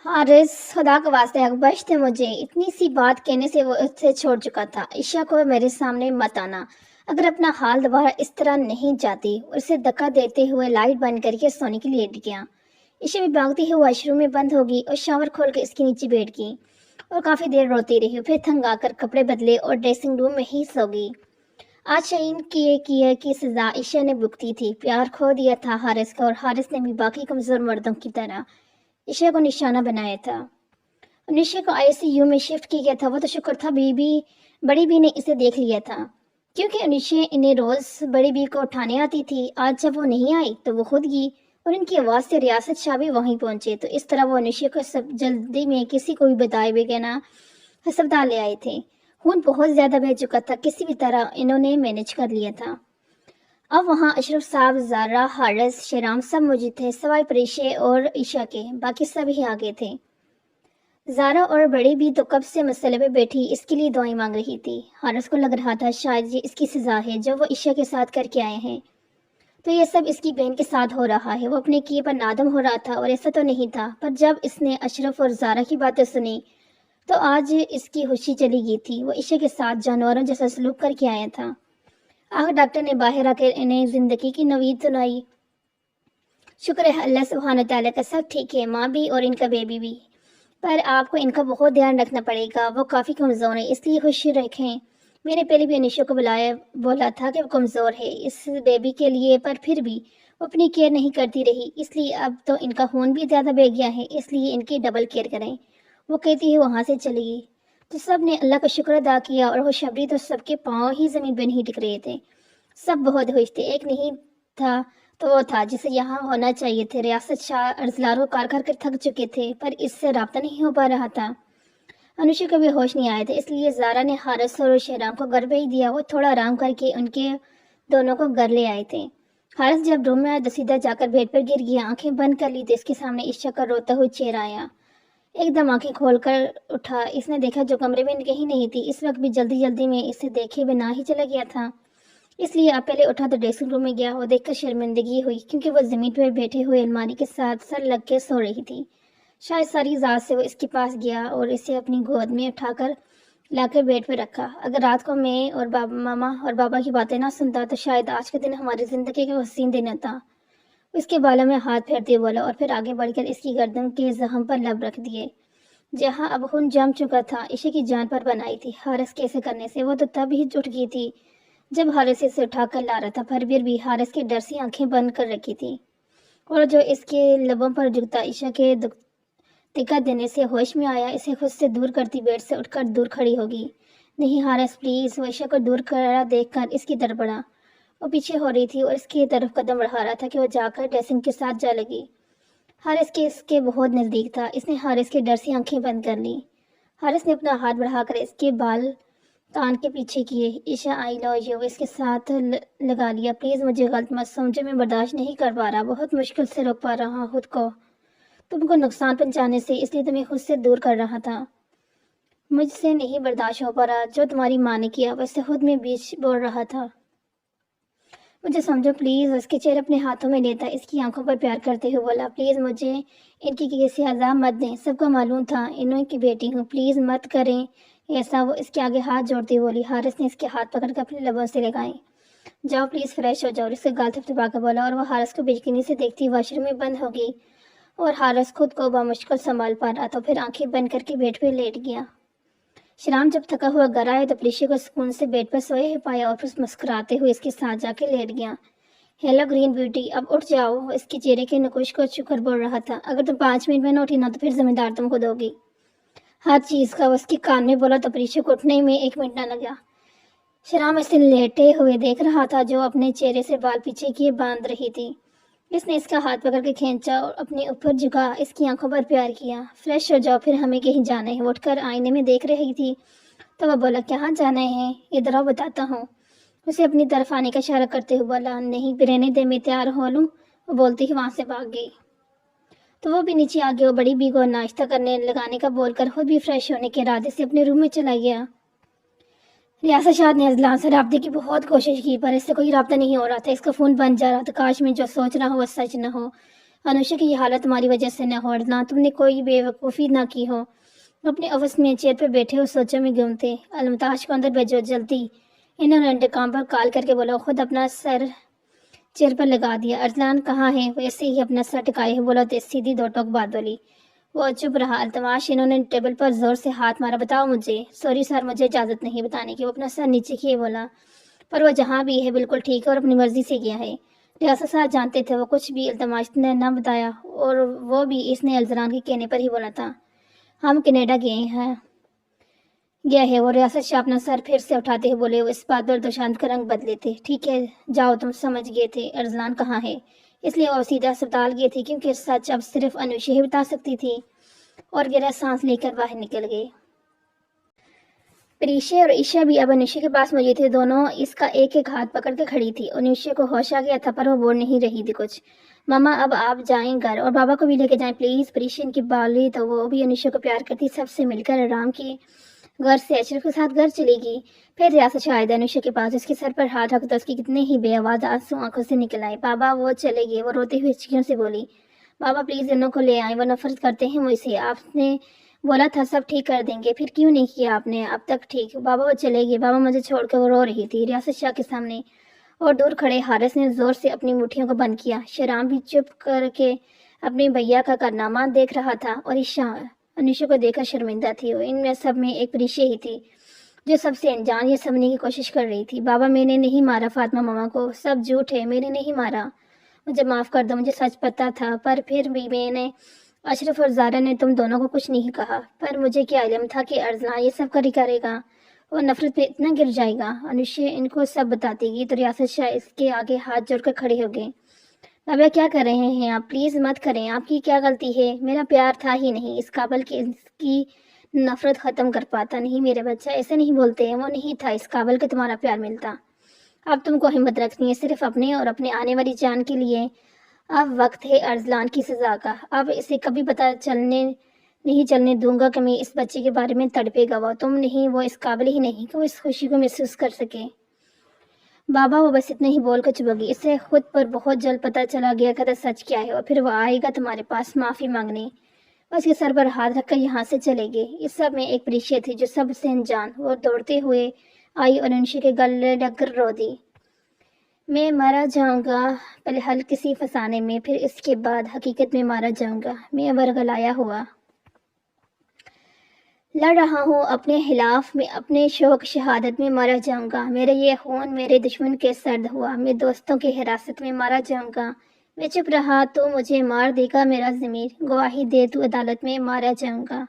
हारिस खुदा का वास्ते अकबश थे मुझे इतनी सी बात कहने से वो उससे छोड़ चुका था। ईशा को मेरे सामने मत आना। अगर अपना हाल दोबारा इस तरह नहीं जाती। उसे धक्का देते हुए लाइट बंद करके सोने के लिए लेट गया। ईशा भी भागती हुई वॉशरूम में बंद होगी और शावर खोल के इसके नीचे बैठ गई और काफी देर रोती रही। फिर थंग आकर कपड़े बदले और ड्रेसिंग रूम में ही सो गई। आज शहीन किए किए की सजा ईशा ने भुगती थी। प्यार खो दिया था हारिस का और हारिस ने भी बाकी कमजोर मर्दों की तरह ईशा को निशाना बनाया था। निशा को आईसीयू में शिफ्ट किया गया था। वो तो शुक्र था बीबी बड़ी बी ने इसे देख लिया था, क्योंकि अनिशा इन्हें रोज बड़ी बी को उठाने आती थी। आज जब वो नहीं आई तो वो खुद गई और इनकी आवाज से रियासत शाह भी वहीं पहुंचे। तो इस तरह वो अनिशा को सब जल्दी में किसी को भी बताए बगैर अस्पताल ले आए थे। खून बहुत ज्यादा बह चुका था, किसी भी तरह इन्होंने मैनेज कर लिया था। अब वहाँ अशरफ साहब, जारा, हारिस, शेराम सब मौजूद थे, सवाए परेशे और ईशा के। बाकी सभी आ गए थे। जारा और बड़ी भी तो कब से मसले पे बैठी इसके लिए दुआएं मांग रही थी। हारिस को लग रहा था शायद ये इसकी सजा है जो वो ईशा के साथ करके आए हैं। तो ये सब इसकी बहन के साथ हो रहा है। वो अपने किए पर नादम हो रहा था और ऐसा तो नहीं था, पर जब इसने अशरफ और जारा की बातें सुनी तो आज इसकी खुशी चली गई थी। वो ईशा के साथ जानवरों जैसा सलूक करके आया था। आखिर डॉक्टर ने बाहर आकर इन्हें जिंदगी की नवीद सुनाई। शुक्र है अल्लाह सुब्हान तआला का, सब ठीक है, माँ भी और इनका बेबी भी। पर आपको इनका बहुत ध्यान रखना पड़ेगा, वो काफ़ी कमज़ोर है, इसलिए खुशी रखें। मैंने पहले भी अनिशा को बुलाया, बोला था कि वो कमज़ोर है इस बेबी के लिए, पर फिर भी वो अपनी केयर नहीं करती रही। इसलिए अब तो इनका खून भी ज़्यादा बह गया है, इसलिए इनकी डबल केयर करें। वो कहती है वहाँ से चली गई। तो सब ने अल्लाह का शुक्र अदा किया और खुशखबरी तो सबके पाँव ही ज़मीन पर नहीं टिक रहे थे। सब बहुत खुश थे। एक नहीं था तो वो था जिसे यहाँ होना चाहिए थे। रियासत शाह अर्जलारों कार कर कर थक चुके थे, पर इससे राब्ता नहीं हो पा रहा था। अनुषा को भी होश नहीं आए थे, इसलिए जारा ने हारिस और शेराम को घर भेज दिया। वो थोड़ा आराम करके उनके दोनों को घर ले आए थे। हारिस जब रूम में आया तो सीधा जाकर बेड पर गिर गया। आंखें बंद कर ली तो इसके सामने ईशा का रोता हुआ चेहरा आया। एकदम आंखें खोलकर उठा। इसने देखा जो कमरे में कहीं नहीं थी। इस वक्त भी जल्दी जल्दी में इसे देखे बिना ही चला गया था, इसलिए आप पहले उठा तो ड्रेसिंग रूम में गया। वो देखकर शर्मिंदगी हुई, क्योंकि वो जमीन पर बैठे हुए अलमारी के साथ सर लग के सो रही थी। शायद सारी रात से वो इसके पास गया और इसे अपनी गोद में उठाकर लाकर बेड पर रखा। अगर रात को मैं और बाबा, मामा और बाबा की बातें ना सुनता तो शायद आज का दिन हमारी जिंदगी का हसीन दिन होता। उसके बालों में हाथ फेरते बोला और फिर आगे बढ़कर इसकी गर्दन के जख्म पर लब रख दिए, जहाँ अब खून जम चुका था। इसे की जान पर बनाई थी हारिस कैसे करने से। वो तो तब ही जुट गई थी जब हारिस इसे उठाकर ला रहा था, पर फिर भी हारिस के डर से आंखें बंद कर रखी थी। और जो इसके लबों पर झुकता ईशा के दिक्कत देने से होश में आया। इसे खुद से दूर करती बेड से उठकर दूर खड़ी होगी। नहीं हारिस प्लीज। वो ईशा को दूर करा देखकर इसकी तरफ बढ़ा। वो पीछे हो रही थी और इसकी तरफ कदम बढ़ा रहा था कि वो जाकर ड्रेसिंग के साथ जा लगी। हारिस के इसके बहुत नजदीक था। इसने हारिस के डर से आंखें बंद कर ली। हारिस ने अपना हाथ बढ़ाकर इसके बाल कान के पीछे किए। ईशा आई लव यू इसके साथ लगा लिया। प्लीज़ मुझे गलत मत समझो, मैं बर्दाश्त नहीं कर पा रहा, बहुत मुश्किल से रोक पा रहा हूँ खुद को तुमको नुकसान पहुंचाने से, इसलिए तुम्हें खुद से दूर कर रहा था। मुझसे नहीं बर्दाश्त हो पा रहा जो तुम्हारी माँ ने किया, वैसे खुद में बीच बोल रहा था। मुझे समझो प्लीज़। उसके चेहरे अपने हाथों में लेता इसकी आंखों पर प्यार करते हुए बोला, प्लीज़ मुझे इनकी किसी अजाब मत दें। सबको मालूम था इन्हों की बेटी हूँ, प्लीज़ मत करें ऐसा। वो इसके आगे हाथ जोड़ती बोली। हारिस ने इसके हाथ पकड़कर अपने लबों से लगाए। जाओ प्लीज़ फ्रेश हो जाओ, इसके गाल थपथपा कर बोला। और वह हारिस को बेचैनी से देखती वॉशरूम में बंद हो गई और हारिस खुद को बामुश्किल संभाल पा रहा था। फिर आंखें बंद करके बेड पर लेट गया। श्याम जब थका हुआ घर आया तो प्रीशा को सुकून से बेड पर सोए हुए पाया और फिर मुस्कुराते हुए इसके साथ जाके लेट गया। हेलो ग्रीन ब्यूटी, अब उठ जाओ। इसके चेहरे के नकुश को शुक्र बोल रहा था। अगर तुम 5 मिनट में न उठी ना तो फिर जिम्मेदार तुम खुद होगी हर चीज का। उसके कान में बोला तो प्रीशा को उठने में 1 मिनट न लगा। श्याम इसे लेटे हुए देख रहा था जो अपने चेहरे से बाल पीछे किए बांध रही थी। इसने इसका हाथ पकड़ के खींचा और अपने ऊपर झुका इसकी आंखों पर प्यार किया। फ्रेश हो जाओ, फिर हमें कहीं जाना है। उठकर आईने में देख रही थी तो वह बोला, कहाँ जाना है? इधर आओ बताता हूँ। उसे अपनी तरफ आने का इशारा करते हुए बोला, नहीं रहने दे, मैं तैयार हो लूँ। वो बोलती ही वहां से भाग गई। तो वो भी नीचे आ गया और बड़ी बी को नाश्ता करने लगाने का बोलकर खुद भी फ्रेश होने के इरादे से अपने रूम में चला गया। रियासत शाह ने अजलान से राब्ते की बहुत कोशिश की, पर इससे कोई राब्ता नहीं हो रहा था। इसका फ़ोन बंद जा रहा था। काश में जो सोच रहा हो वो सच न हो। अनुषा की ये हालत तुम्हारी वजह से न हो, ना तुमने कोई बेवकूफ़ी ना की हो। अपने ऑफिस में चेयर पर बैठे हो सोचों में गुम थे। अलमताज को अंदर भेजो जल्दी। इन्होंने इंटरकॉम पर कॉल करके बोला, खुद अपना सर चेयर पर लगा दिया। अरसलान कहाँ है? वैसे ही अपना सर टिकाए हुए बोला तो सीधी दो टोक बात बोली। वो चुप रहा। अल्तमाश इन्होंने टेबल पर जोर से हाथ मारा। बताओ मुझे। सॉरी सर, मुझे इजाज़त नहीं बताने की। वो अपना सर नीचे किए बोला, पर वो जहाँ भी है बिल्कुल ठीक है और अपनी मर्जी से गया है। रियासत साहब जानते थे वो कुछ भी अल्तमाश ने न बताया, और वो भी इसने अल्जरान के कहने पर ही बोला था। हम कनाडा गया है। वो रियासत शाह अपना सर फिर से उठाते हुए बोले। वो इस बात पर दुशांत का रंग बदले थे। ठीक है जाओ, तुम समझ गए थे अरजलान कहाँ है, इसलिए वो सीधा अस्पताल गए थे, क्योंकि सच अब सिर्फ अनुषा ही बता सकती थी। और गहरा सांस लेकर बाहर निकल गए। प्रीशा और ईशा भी अब अनुषा के पास मौजूद थे। दोनों इसका एक एक हाथ पकड़ के खड़ी थी। अनुषा को होश आ गया था, पर वो बोल नहीं रही थी कुछ। मामा अब आप जाएं घर, और बाबा को भी लेके जाएं प्लीज। प्रीशा इनकी बाली तो वो भी अनुषा को प्यार करती, सबसे मिलकर आराम की घर से अशरफ के साथ घर चलेगी। फिर रियासत शायद अनुषा के पास उसके सर पर हाथ रख तो उसकी कितने ही बेआवाज आंसू आंखों से निकल आए। बाबा वो चले गए। वो रोते हुए चिड़ियों से बोली, बाबा प्लीज इन्हों को ले आए, वो नफरत करते हैं मुझसे। आपने बोला था सब ठीक कर देंगे, फिर क्यों नहीं किया आपने अब तक ठीक? बाबा वो चले गए। बाबा मुझे छोड़कर वो रो रही थी रियासत शाह के सामने, और दूर खड़े हारिस ने जोर से अपनी मुट्ठियों को बंद किया। शराम भी चुप करके अपने भैया का कारनामा देख रहा था, और ईशा अनुषा को देखकर शर्मिंदा थी। इनमें सब में एक प्रीशा ही थी जो सबसे अनजान ये समझने की कोशिश कर रही थी। बाबा मैंने नहीं मारा फातिमा मामा को, सब झूठ है, मैंने नहीं मारा, मुझे माफ़ कर दो, मुझे सच पता था। पर फिर भी मैंने अशरफ और ज़ारा ने तुम दोनों को कुछ नहीं कहा, पर मुझे क्या इल्म था कि अरसलान ये सब करेगा और नफरत पे इतना गिर जाएगा। अनुषा इनको सब बता देगी तो रियासत शाह इसके आगे हाथ जोड़कर खड़े हो गए। बाबा क्या कर रहे हैं आप? प्लीज़ मत करें, आपकी क्या गलती है? मेरा प्यार था ही नहीं इस काबिल कि इसकी नफरत ख़त्म कर पाता। नहीं मेरे बच्चा, ऐसे नहीं बोलते हैं, वो नहीं था इस काबिल कि तुम्हारा प्यार मिलता। अब तुमको हिम्मत रखनी है सिर्फ अपने और अपने आने वाली जान के लिए। अब वक्त है अरसलान की सजा का। अब इसे कभी पता नहीं चलने दूंगा कि मैं इस बच्चे के बारे में तड़पेगा। वो तुम नहीं, वो इस काबिल ही नहीं कि वो इस खुशी को महसूस कर सके। बाबा वो बस इतने ही बोल कर चुप गई। इसे खुद पर बहुत जल्द पता चला गया था सच क्या है, और फिर वो आएगा तुम्हारे पास माफ़ी मांगने। उसके सर पर हाथ रखकर यहाँ से चले गए। इस सब में एक परिचय थी जो सबसे अनजान। वो दौड़ते हुए आई और अनुषा के गले लगकर रो दी। मैं मारा जाऊंगा, पहले हल्की सी फसाने में, फिर इसके बाद हकीकत में मारा जाऊंगा। मैं वरगलाया हुआ लड़ रहा हूँ अपने खिलाफ, में अपने शौक शहादत में मारा जाऊंगा। मेरा ये खून मेरे दुश्मन के सर्द हुआ, मैं दोस्तों की हिरासत में मारा जाऊंगा। मैं चुप रहा तो मुझे मार देगा मेरा ज़मीर, गवाही दे तो अदालत में मारा जाऊंगा।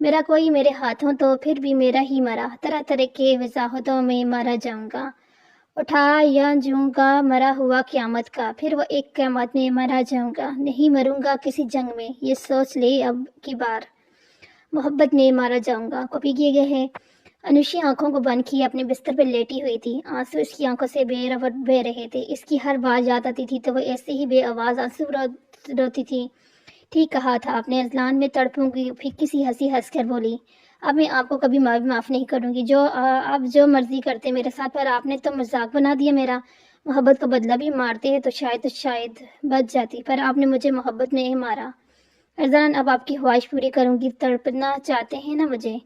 मेरा कोई मेरे हाथों तो फिर भी मेरा ही मरा, तरह तरह के वजाहतों में मारा जाऊंगा। उठा या जूंगा मरा हुआ क़यामत का, फिर वो एक क़यामत में मारा जाऊंगा। नहीं मरूंगा किसी जंग में, ये सोच ले अब की बार। मोहब्बत में मारा जाऊंगा। कॉपी किए गए हैं। अनुषा आंखों को बंद किए अपने बिस्तर पर लेटी हुई थी। आंसू इसकी आंखों से बेरवट बह रहे थे। इसकी हर बात याद आती थी तो वो ऐसे ही बेआवाज आंसू रोती थी। ठीक कहा था आपने, अजलान में तड़पूंगी। फिर किसी हंसी हंसकर बोली, अब मैं आपको कभी माफ़ नहीं करूंगी। आप जो मर्जी करते मेरे साथ, पर आपने तो मजाक बना दिया मेरा। मोहब्बत का बदला भी मारते हैं तो शायद बच जाती, पर आपने मुझे मोहब्बत में ही मारा। अरजान अब आपकी ख्वाहिश पूरी करूंगी। तड़पना चाहते हैं ना मुझे?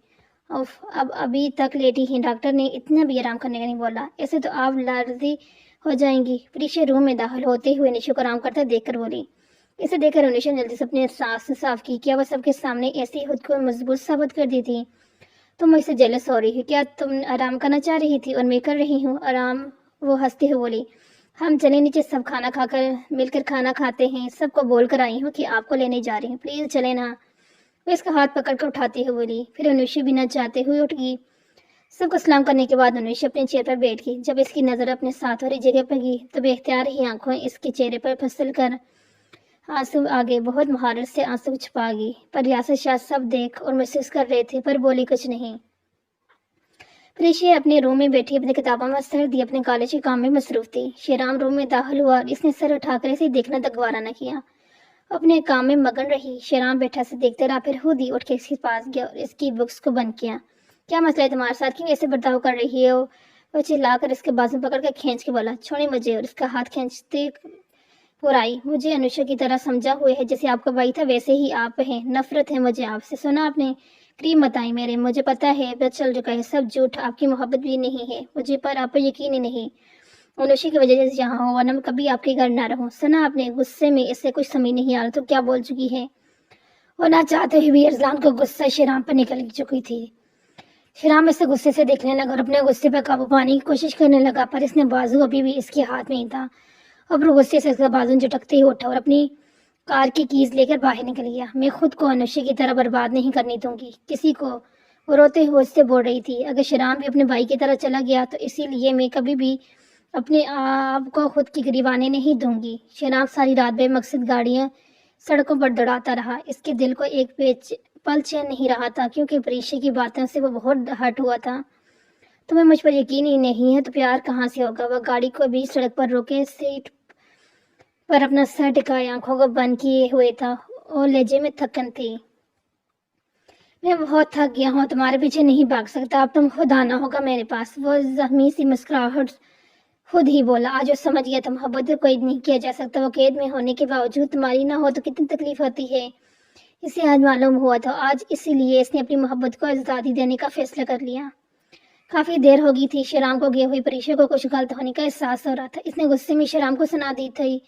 उफ, अब अभी तक लेटी ही, डॉक्टर ने इतना भी आराम करने का नहीं बोला। ऐसे तो आप लार्जी हो जाएंगी। प्रीशा रूम में दाखिल होते हुए निशा को आराम करते देखकर बोली। इसे देखकर अनिशा ने जल्दी से अपने सांस साफ की। क्या वह सबके सामने ऐसी खुद को मजबूत साबित कर दी थी? तुम मुझसे जेलस हो रही हो क्या? तुम आराम करना चाह रही थी और मैं कर रही हूँ आराम। वो हंसते हुए बोली, हम चले नीचे, सब खाना खाकर मिलकर खाना खाते हैं। सबको बोल कर आई हूँ कि आपको लेने जा रही हूँ, प्लीज चले ना। वो इसका हाथ पकड़कर उठाते हुए बोली। फिर अनुषा बिना चाहते हुए उठ गई। सबको सलाम करने के बाद अनुषा अपने चेयर पर बैठ गई। जब इसकी नजर अपने साथ वाली जगह पर गई तो बेख्तियार ही आंखों इसके चेहरे पर फिसल कर आंसू आ गए। बहुत महारत से आंसू छुपा गई, पर रियासत शाह सब देख और महसूस कर रहे थे, पर बोली कुछ नहीं। प्रीशा अपने रूम में बैठी अपनी किताबों में सर दी अपने कॉलेज के काम में मसरूफ थी। शेराम रूम में दाखिल हुआ और इसने सर उठाकर इसे देखना तक गवारा न किया। अपने काम में मगन रही। शेराम बैठा से देखते रहा, फिर खुद ही उठ के इसके पास गया और इसकी बुक्स को बंद किया। क्या मसला है तुम्हारे साथ? क्यों ऐसे बर्ताव कर रही हो? वो चिल्लाकर इसके बाजू पकड़ कर खींच के बोला, छोड़े मुझे। और इसका हाथ खींचते बुराई मुझे अनुषा की तरह समझा हुए है, जैसे आपका भाई था वैसे ही आप हैं। नफरत है मुझे आपसे। सुना आपने? क्रीम बताई मेरे, मुझे पता है, पता चल चुका है, सब झूठ, आपकी मोहब्बत भी नहीं है मुझे, पर आप पर यकीन ही नहीं। अनुषा की वजह से यहाँ हूँ, वरना मैं कभी आपके घर ना रहूँ। सुना आपने? गुस्से में इससे कुछ समझ नहीं आ रहा तो क्या बोल चुकी है। वो ना चाहते हुए भी अरसलान को गुस्सा शिराम पर निकल चुकी थी। शिराम इसे गुस्से से देखने लगा और अपने गुस्से पर काबू पाने की कोशिश करने लगा, पर इसने बाजू अभी भी इसके हाथ में ही था। अब वो गुस्से से इसका बाजू झटकते ही उठा और अपनी कार की कीज लेकर बाहर निकल गया। मैं खुद को अनुष्य की तरह बर्बाद नहीं करने दूंगी किसी को, वो रोते हुए उससे बोल रही थी। अगर शिराम भी अपने भाई की तरह चला गया तो इसीलिए मैं कभी भी अपने आप को खुद की करीब आने नहीं दूंगी। शिराम सारी रात बेमकसद गाड़ियां सड़कों पर दौड़ाता रहा। इसके दिल को एक पल चैन नहीं रहा था, क्योंकि परीक्षा की बातों से वो बहुत हर्ट हुआ था। तुम्हें मुझ पर यकीन ही नहीं है तो प्यार कहाँ से होगा। वह गाड़ी को बीच सड़क पर रोके, सीट पर अपना सर टिकाए, आंखों को बंद किए हुए था और लहजे में थकन थी। मैं बहुत थक गया हूँ, तुम्हारे पीछे नहीं भाग सकता, अब तुम खुद आना होगा मेरे पास। वो जख्मी सी मुस्कुराहट खुद ही बोला। आज वो समझ गया था मोहब्बत को कैद नहीं किया जा सकता। वो कैद में होने के बावजूद तुम्हारी ना हो तो कितनी तकलीफ होती है, इसे आज मालूम हुआ था। आज इसीलिए इसने अपनी मोहब्बत को आज़ादी देने का फैसला कर लिया। काफी देर हो गई थी। शिराम को गई हुई परीक्षा को कुछ गलत होने का एहसास हो रहा था। इसने गुस्से में शिराम को सुना दी थी,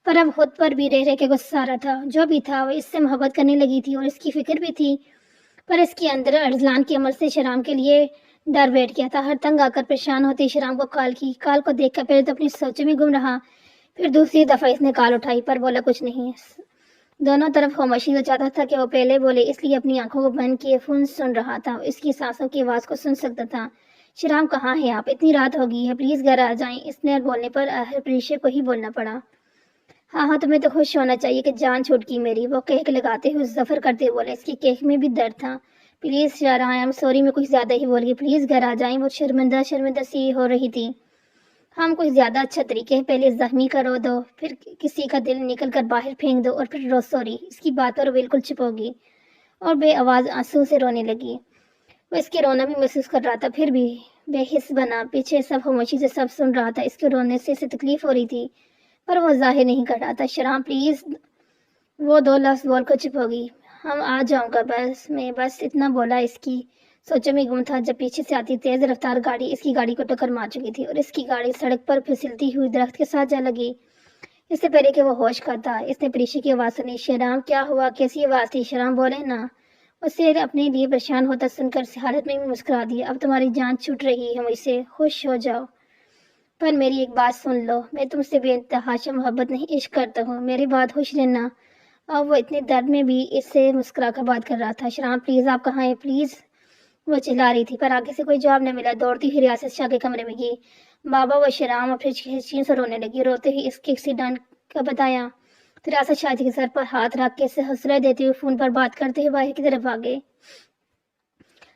पर अब खुद पर भी रह रह के गुस्सा आ रहा था। जो भी था वो इससे मोहब्बत करने लगी थी और इसकी फिक्र भी थी, पर इसके अंदर अरजलान के अमल से शिराम के लिए डर बैठ गया था। हर तंग आकर परेशान होती शिराम को कॉल की। कॉल को देखकर पहले तो अपनी सोचों में गुम रहा, फिर दूसरी दफा इसने कॉल उठाई पर बोला कुछ नहीं। दोनों तरफ खामोशी। तो चाहता था कि वो पहले बोले, इसलिए अपनी आंखों को बंद किए फोन सुन रहा था। इसकी सांसों की आवाज को सुन सकता था। शिराम कहाँ है आप? इतनी रात हो गई है, प्लीज घर आ जाएं। इसने बोलने पर प्रीशे को ही बोलना पड़ा। हाँ हाँ, तुम्हें तो खुश होना चाहिए कि जान छूट गई मेरी, वो केक लगाते हुए जफर करते हुए बोले। इसकी केक में भी दर्द था। प्लीज यार, आई एम सॉरी, मैं कुछ ज्यादा ही बोल गई, प्लीज घर आ जाएं। वो शर्मिंदा शर्मिंदा सी हो रही थी। हम कुछ ज्यादा अच्छा तरीके है, पहले जख्मी का रो दो, फिर किसी का दिल निकल कर बाहर फेंक दो और फिर रो सॉरी। इसकी बात और बिल्कुल चुप होगी और बे आवाज आंसू से रोने लगी। वो इसके रोना भी महसूस कर रहा था, फिर भी बेहिस बना। पीछे सब खामोशी से सब सुन रहा था। इसके रोने से इसे तकलीफ हो रही थी, पर वो जाहिर नहीं कर रहा था। शराम प्लीज, वो दो लफ्ज बोल कर चुप होगी। हम आ जाऊंगा बस, मैं बस इतना बोला। इसकी सोचों में गुम था जब पीछे से आती तेज रफ्तार गाड़ी इसकी गाड़ी को टक्कर मार चुकी थी और इसकी गाड़ी सड़क पर फिसलती हुई दरख्त के साथ जा लगी। इससे पहले कि वो होश का था, इसने प्रीशा की आवाज सुनी। शराम क्या हुआ? कैसी आवाज थी? शराम बोले ना। उसे अपने लिए परेशान होता सुनकर हालत में भी मुस्कुरा दिया। अब तुम्हारी जान छूट रही है मुझसे, खुश हो जाओ। पर मेरी एक बात सुन लो, मैं तुमसे बेतहाशा मोहब्बत नहीं इश्क करता हूँ, मेरी बात खुश रहना। अब वो इतने दर्द में भी इससे मुस्कुरा कर बात कर रहा था। शराम प्लीज, आप कहाँ हैं प्लीज? वो चिल्ला रही थी, पर आगे से कोई जवाब न मिला। दौड़ती हुई रियासत शाह के कमरे में गई। बाबा व शराम और फिर खिड़की से रोने लगी। रोते ही इसके एक्सीडेंट का बताया तो रियासत शाह जी के सर पर हाथ रख के इसे हौसला देते हुए फोन पर बात करते हुए बाहर की तरफ आ गए।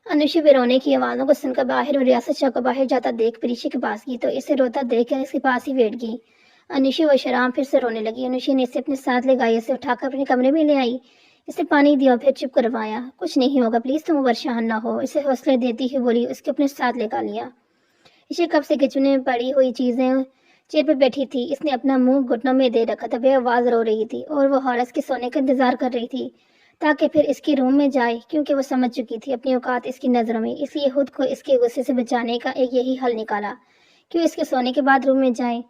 अनुषा भी रोने की आवाज़ों को सुनकर बाहर और रियासत शाह को बाहर जाता देख प्रीशा के पास गई तो इसे रोता देख कर इसके पास ही बैठ गई। अनुषा व शराम फिर से रोने लगी। अनुषा ने इसे अपने साथ ले गई, इसे उठाकर अपने कमरे में ले आई, इसे पानी दिया, फिर चुप करवाया। कुछ नहीं होगा, प्लीज तुम परेशान ना हो, इसे हौसले देती हुई बोली। उसके अपने साथ लेकर लिया। इसे कब से किचन में पड़ी हुई चीजें चेयर पर बैठी थी। इसने अपना मुंह घुटनों में दे रखा था। बेआवाज रो रही थी और वो हारस के सोने का इंतजार कर रही थी ताकि फिर इसके रूम में जाए, क्योंकि वो समझ चुकी थी अपनी औकात इसकी नजरों में। इसलिए खुद को इसके गुस्से से बचाने का एक यही हल निकाला, क्यों इसके सोने के बाद रूम में जाए।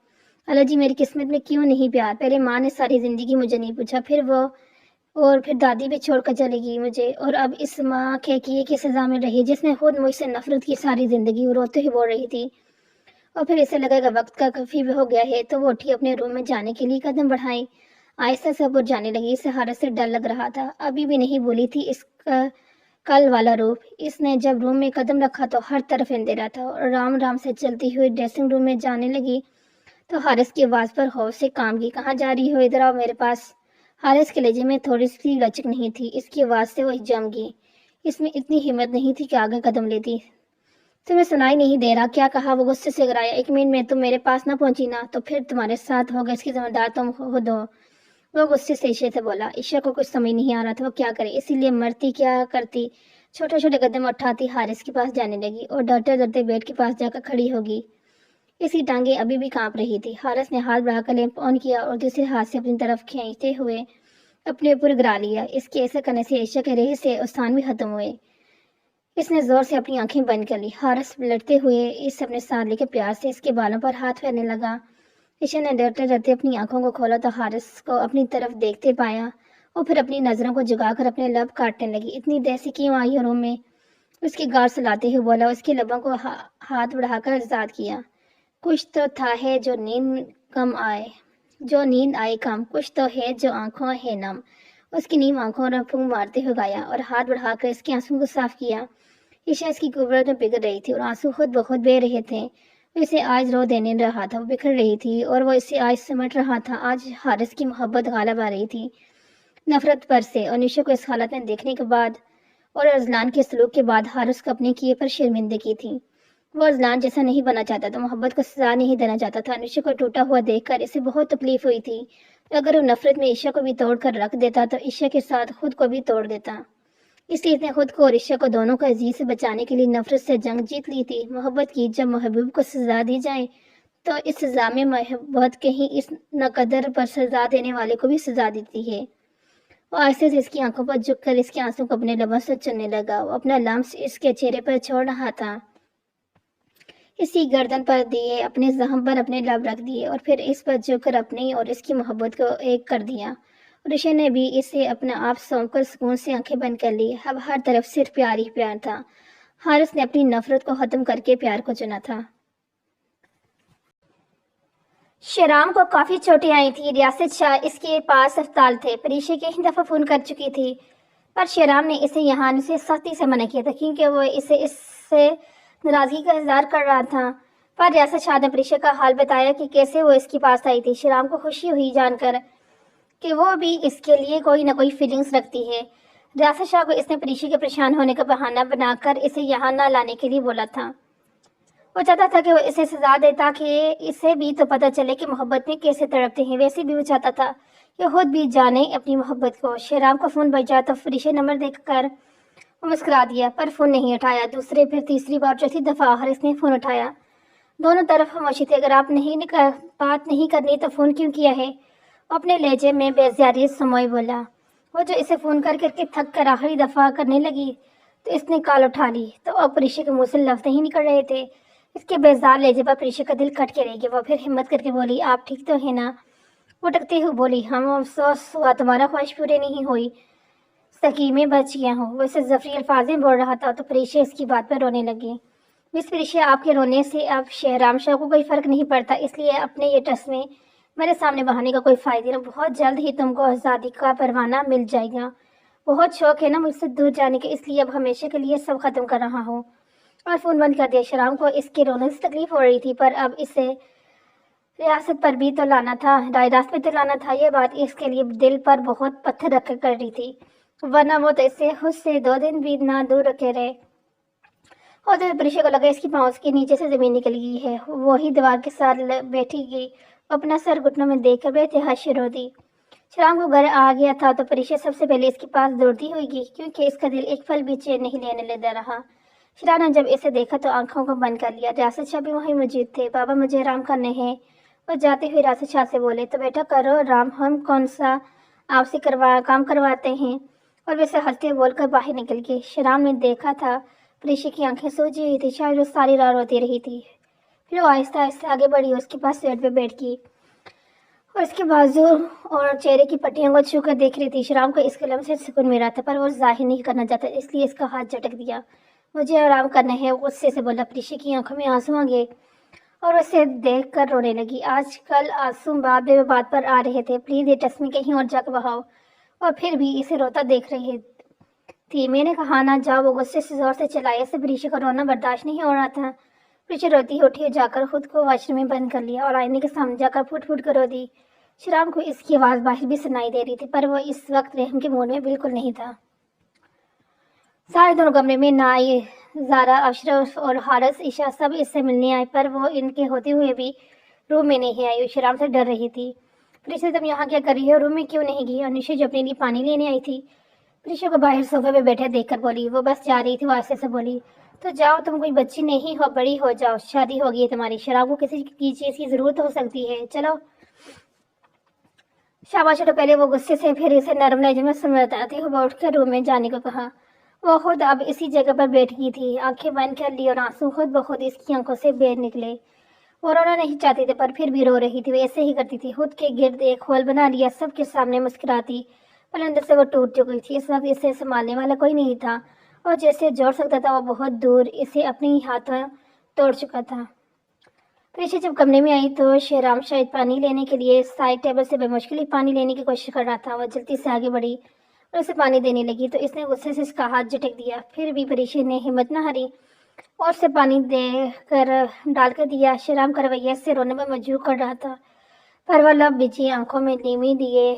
अल्लाह जी, मेरी किस्मत में क्यों नहीं प्यार। पहले माँ ने सारी जिंदगी मुझे नहीं पूछा, फिर वो और फिर दादी भी छोड़कर चली गई मुझे, और अब इस माँ के किए की सजा मिल रही है जिसने खुद मुझसे नफरत की सारी जिंदगी। वो रोते हुए बोल रही थी। और फिर इसे लगेगा वक्त का काफी हो गया है तो वो उठी अपने रूम में जाने के लिए कदम बढ़ाई। आहिस्ता से ऊपर जाने लगी। इसे हारत से डर लग रहा था। अभी भी नहीं भूली थी इसका कल वाला रूप। इसने जब रूम में कदम रखा तो हर तरफ अंधेरा था और राम राम से चलती हुई ड्रेसिंग रूम में जाने लगी तो हारिस की आवाज पर खौफ से काम की। कहाँ जा रही हो? इधर आओ मेरे पास। हारिस के लहजे में थोड़ी सी लचक नहीं थी। इसकी आवाज से वही जम गई। इसमें इतनी हिम्मत नहीं थी कि आगे कदम लेती। तुम्हें सुनाई नहीं दे रहा? क्या कहा? वो गुस्से से गिराया। एक मिनट में तुम मेरे पास ना पहुंची ना तो फिर तुम्हारे साथ होगा, इसकी जिम्मेदार तुम खुद हो। वो गुस्से से ईशा से बोला। ईशा को कुछ समझ नहीं आ रहा था वो क्या करे, इसीलिए मरती क्या करती। छोटे छोटे कदम उठाती हारिस के पास जाने लगी और डरते डरते बेड के पास जाकर खड़ी होगी। इसकी टांगें अभी भी कांप रही थी। हारिस ने हाथ बढ़ाकर लैंप ऑन किया और दूसरे हाथ से अपनी तरफ खींचते हुए अपने ऊपर गिरा लिया। इसके ऐसे करने से ईशा के रेह से उस्तान भी खत्म हुए। इसने जोर से अपनी आंखें बंद कर ली। हारिस लड़ते हुए इस अपने साथ लेकर प्यार से इसके बालों पर हाथ फेरने लगा। ईशा ने डरते डरते अपनी आंखों को खोला तो हारिस को अपनी तरफ देखते पाया और फिर अपनी नजरों को झुकाकर अपने लब काटने लगी। इतनी देर से क्यों आई हो रूम में? उसकी गाल सुलाते हुए बोला। उसके लबों को हाथ बढ़ाकर आजाद किया। कुछ तो था है जो नींद आए कम, कुछ तो है जो आंखों है नम। उसकी नीम आंखों ने फूंक मारते हुए गाया और हाथ बढ़ाकर इसके आंसू को साफ किया। ईशा इसकी कुबरत में बिगड़ रही थी और आंसू खुद ब खुद बह रहे थे। वो इसे आज रो देने रहा था, वो बिखर रही थी और वो इसे आज सिमट रहा था। आज हारिस की मोहब्बत गालिब आ रही थी नफरत पर से। और निशा को इस हालत में देखने के बाद और अजलान के सलूक के बाद हारिस को अपने किए पर शर्मिंदगी थी। वो अजलान जैसा नहीं बना चाहता था, मोहब्बत को सजा नहीं देना चाहता था। निशा को टूटा हुआ देखकर इसे बहुत तकलीफ हुई थी। अगर वो नफरत में ईशा को भी तोड़ कर रख देता तो ईशा के साथ खुद को भी तोड़ देता। इसलिए इसने खुद को और ईशा को दोनों को अजीज से बचाने के लिए नफरत से जंग जीत ली थी। मोहब्बत की जब महबूब को सजा दी जाए तो इस सजा में मोहब्बत के ही इस नकदर पर सजा देने वाले को भी सजा देती है। वो आहिस्ते से इसकी आंखों पर झुक कर इसके आंसू को अपने लबों से चुनने लगा। वो अपना लम्स इसके चेहरे पर छोड़ रहा था। इसी गर्दन पर दिए, अपने जख्म पर अपने लब रख दिए और फिर इस पर झुककर अपनी और इसकी मोहब्बत को एक कर दिया। ऋषि ने भी इसे अपना आप सौंप कर सुकून से आंखें बंद कर ली। अब हर तरफ सिर्फ प्यार ही प्यार था। हारिस ने अपनी नफरत को खत्म करके प्यार को चुना था। शराम को काफी चोटें आई थी। रियासत शाह इसके पास अस्पताल थे। परीक्षा कई दफा फोन कर चुकी थी पर शराम ने इसे यहाँ आने से सख्ती से मना किया था क्योंकि वो इससे नाराजगी का इजहार कर रहा था। पर रियासत शाह ने परीक्षा का हाल बताया कि कैसे वो इसके पास आई थी। शराम को खुशी हुई जानकर कि वो भी इसके लिए कोई ना कोई फीलिंग्स रखती है। रियासत शाह को इसने परीक्षा के परेशान होने का बहाना बनाकर इसे यहाँ ना लाने के लिए बोला था। वो चाहता था कि वो इसे सजा दे ताकि इसे भी तो पता चले कि मोहब्बत में कैसे तड़पते हैं। वैसे भी वो चाहता था कि खुद भी जाने अपनी मोहब्बत को। शराम को फोन बजा तो फरीशे नंबर देखकर वो मुस्कुरा दिया पर फोन नहीं उठाया। दूसरे फिर तीसरी बार चौथी दफा आखिर इसने फोन उठाया। दोनों तरफ खामोशी थी। अगर आप बात नहीं करनी तो फोन क्यों किया है? अपने लहजे में बेजारी समोई बोला। वो जो इसे फोन कर करके थक कर आखिरी दफा करने लगी तो इसने कॉल उठा ली तो अब परीक्षा के मुंह से लफ्ज नहीं निकल रहे थे। इसके बेजार लहजे पर परीक्षा का दिल कट के रह गया। वो फिर हिम्मत करके बोली, आप ठीक तो है ना? वो टकते हुए बोली, हम अफसोस हुआ तुम्हारा ख्वाहिश पूरी नहीं हुई, सकीमें बच गया हूँ। वैसे जफरी अल्फाज में बोल रहा था तो परीक्षा इसकी बात पर रोने लगी। मिस परीक्षा, आपके रोने से अब शहराम शाह को कोई फर्क नहीं पड़ता, इसलिए अपने ये टस में मेरे सामने बहाने का कोई फायदा नहीं। बहुत जल्द ही तुमको आज़ादी का परवाना मिल जाएगा। बहुत शौक है ना मुझसे दूर जाने के, इसलिए अब हमेशा के लिए सब खत्म कर रहा हूँ। और फोन बंद कर दिया। शराम को इसके रोने से तकलीफ हो रही थी पर अब इसे रियासत पर भी तो लाना था, रायदास पे तो लाना था। ये बात इसके लिए दिल पर बहुत पत्थर रख कर रही थी, वरना वो तो इसे खुद से 2 दिन भी ना दूर रखे रहे। और तो परीक्षा को लगा इसकी पाँव के नीचे से जमीन निकल गई है। वही दीवार के साथ बैठी गई, अपना सर घुटनों में देकर बेतहाशा रो दी। शराम को घर आ गया था तो परीक्षा सबसे पहले इसके पास दौड़ती हुई गई क्योंकि इसका दिल एक पल भी चैन नहीं लेने दे रहा। शराब ने जब इसे देखा तो आंखों को बंद कर लिया। रियासत शाह भी वहीं मौजूद थे। बाबा, मुझे आराम करने हैं। और जाते हुए रियासत शाह से बोले, तो बेटा करो आराम, हम कौन सा आपसे काम करवाते हैं। और वैसे हंसते बोलकर बाहर निकल गए। शराब ने देखा था परीक्षा की आंखें सूजी हुई थी, शायद वो सारी रात रोती रही थी। फिर वो आहिस्ता आहिस्ता आगे बढ़ी, उसके पास बेड पे बैठ गई और इसके बाजू और चेहरे की पट्टियों को छू कर देख रही थी। शराब को इस कलम से सुकून मिला था पर वो जाहिर नहीं करना चाहता, इसलिए इसका हाथ झटक दिया। मुझे आराम करना है, गुस्से से बोला। परीक्षा की आंखों में आंसू आ गए और उसे देख कर रोने लगी। आजकल आंसू बात पर आ रहे थे। प्लीज ये टस्मी कहीं और जाकर बहाओ। और फिर भी इसे रोता देख रही थी। मैंने कहा ना जाओ। वो गुस्से से जोर से चलाया। इससे परीक्षा का रोना बर्दाश्त नहीं हो रहा था। परीक्षा रोती उठी, जाकर खुद को वॉशरूम में बंद कर लिया और आईने के सामने जाकर फुट फुट कर रो दी। शराब को इसकी आवाज़ बाहर भी सुनाई दे रही थी पर वो इस वक्त रहम के मूड में बिल्कुल नहीं था। सारे दोनों कमरे में ना आए। ज़ारा, अशरफ और हारिस, ईशा सब इससे मिलने आए पर वो इनके होते हुए भी रूम में नहीं आई। शराब से डर रही थी। परीक्षा, तुम यहाँ क्या कर रही हो? रूम में क्यों नहीं गई? और निशा जो अपने लिए पानी लेने आई थी, परीक्षा को बाहर सोफे पे बैठे देखकर बोली। वो बस जा रही थी। वो आस्ते से बोली, تو جاؤ، تم کوئی بچی نہیں ہو، بڑی ہو جاؤ، شادی ہوگی ہے تمہاری، شراب کو کسی کی چیز کی ضرورت ہو سکتی ہے، چلو شاباش۔ تو پہلے وہ غصے سے پھر اسے نرم لہجے میں سمجھاتے ہوئے اٹھ کر روم میں جانے کو کہا۔ وہ خود اب اسی جگہ پر بیٹھ گئی تھی، آنکھیں بند کر لی اور آنسو خود بخود اس کی آنکھوں سے بہہ نکلے۔ وہ رونا نہیں چاہتی تھی پر پھر بھی رو رہی تھی، وہ ایسے ہی کرتی تھی، خود کے گرد ایک ہول بنا لیا، سب کے سامنے مسکراتی، پر اندر سے وہ ٹوٹ چکی تھی۔ اس وقت اسے سنبھالنے والا کوئی نہیں تھا، اور جیسے جوڑ سکتا تھا وہ بہت دور اسے اپنے ہی ہاتھوں توڑ چکا تھا۔ پریشا جب کمرے میں آئی تو شہرام شاید پانی لینے کے لیے سائڈ ٹیبل سے بمشکل ہی پانی لینے کی کوشش کر رہا تھا۔ وہ جلدی سے آگے بڑھی اور اسے پانی دینے لگی تو اس نے غصے سے اس کا ہاتھ جھٹک دیا، پھر بھی پریشا نے ہمت نہ ہاری اور اسے پانی دے کر ڈال کر دیا۔ شہرام کا رویہ سے رونے میں مجبور کر رہا تھا، پر وہ لب بچی آنکھوں میں نیمی لیے